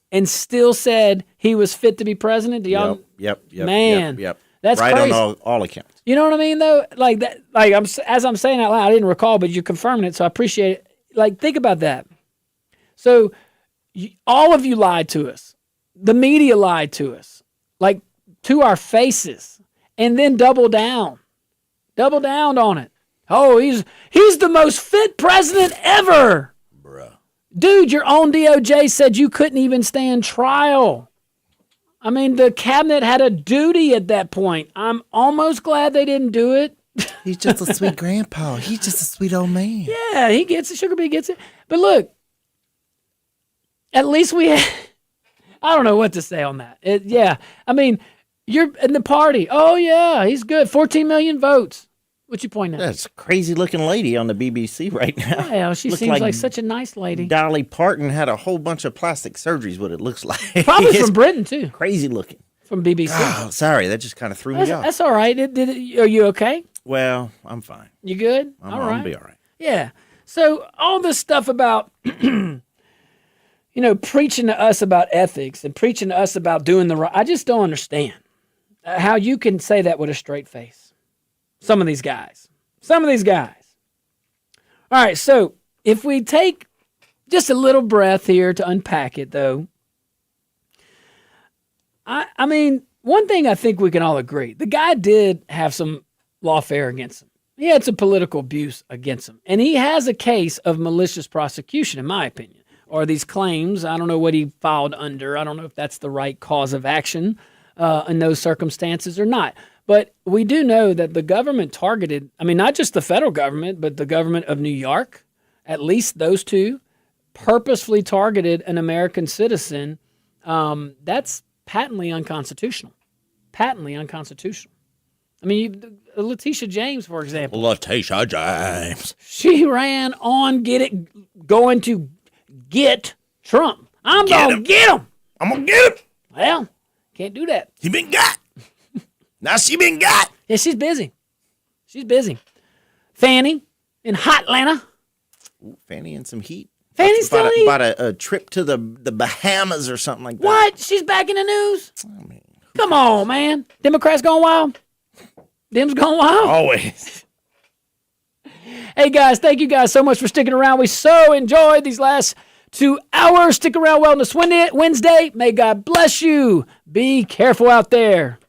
and still said he was fit to be president? Do y'all? Yep. Man, Yep. That's right crazy. on all accounts. You know what I mean, though? Like that. Like as I'm saying out loud, I didn't recall, but you're confirming it, so I appreciate it. Like, think about that. So, all of you lied to us. The media lied to us, like to our faces, and then double down on it. Oh, he's the most fit president ever. Bruh. Dude, your own DOJ said you couldn't even stand trial. I mean, the cabinet had a duty at that point. I'm almost glad they didn't do it. He's just a sweet grandpa. He's just a sweet old man. Yeah, he gets it. Sugar Bee gets it. But look, at least we had, I don't know what to say on that. Yeah, I mean, you're in the party. Oh, yeah, he's good. 14 million votes. What you pointing at? That's a crazy looking lady on the BBC right now. Yeah, she Looks seems like such a nice lady. Dolly Parton had a whole bunch of plastic surgeries, what it looks like. Probably from Britain, too. Crazy looking. From BBC. Oh, sorry. That just kind of threw me off. That's all right. Are you okay? Well, I'm fine. You good? I'm going to be all right. Yeah. So all this stuff about, preaching to us about ethics and preaching to us about doing the right, I just don't understand how you can say that with a straight face. Some of these guys. All right, so if we take just a little breath here to unpack it, though, I mean, one thing I think we can all agree, the guy did have some lawfare against him. He had some political abuse against him. And he has a case of malicious prosecution, in my opinion, or these claims. I don't know what he filed under. I don't know if that's the right cause of action in those circumstances or not. But we do know that the government targeted, I mean, not just the federal government, but the government of New York, at least those two, purposefully targeted an American citizen. That's patently unconstitutional. Patently unconstitutional. I mean, Letitia James, for example. Letitia James. She ran on going to get Trump. I'm going to get him. I'm going to get him. Well, can't do that. He been got. Now she been got. Yeah, she's busy. Fanny in hot Atlanta. Ooh, Fanny in some heat. Fanny's still in heat. About a trip to the Bahamas or something like that. What? She's back in the news? Come on, man. Democrats going wild? Dems going wild? Always. Hey, guys, thank you guys so much for sticking around. We so enjoyed these last 2 hours. Stick around Wellness Wednesday. May God bless you. Be careful out there.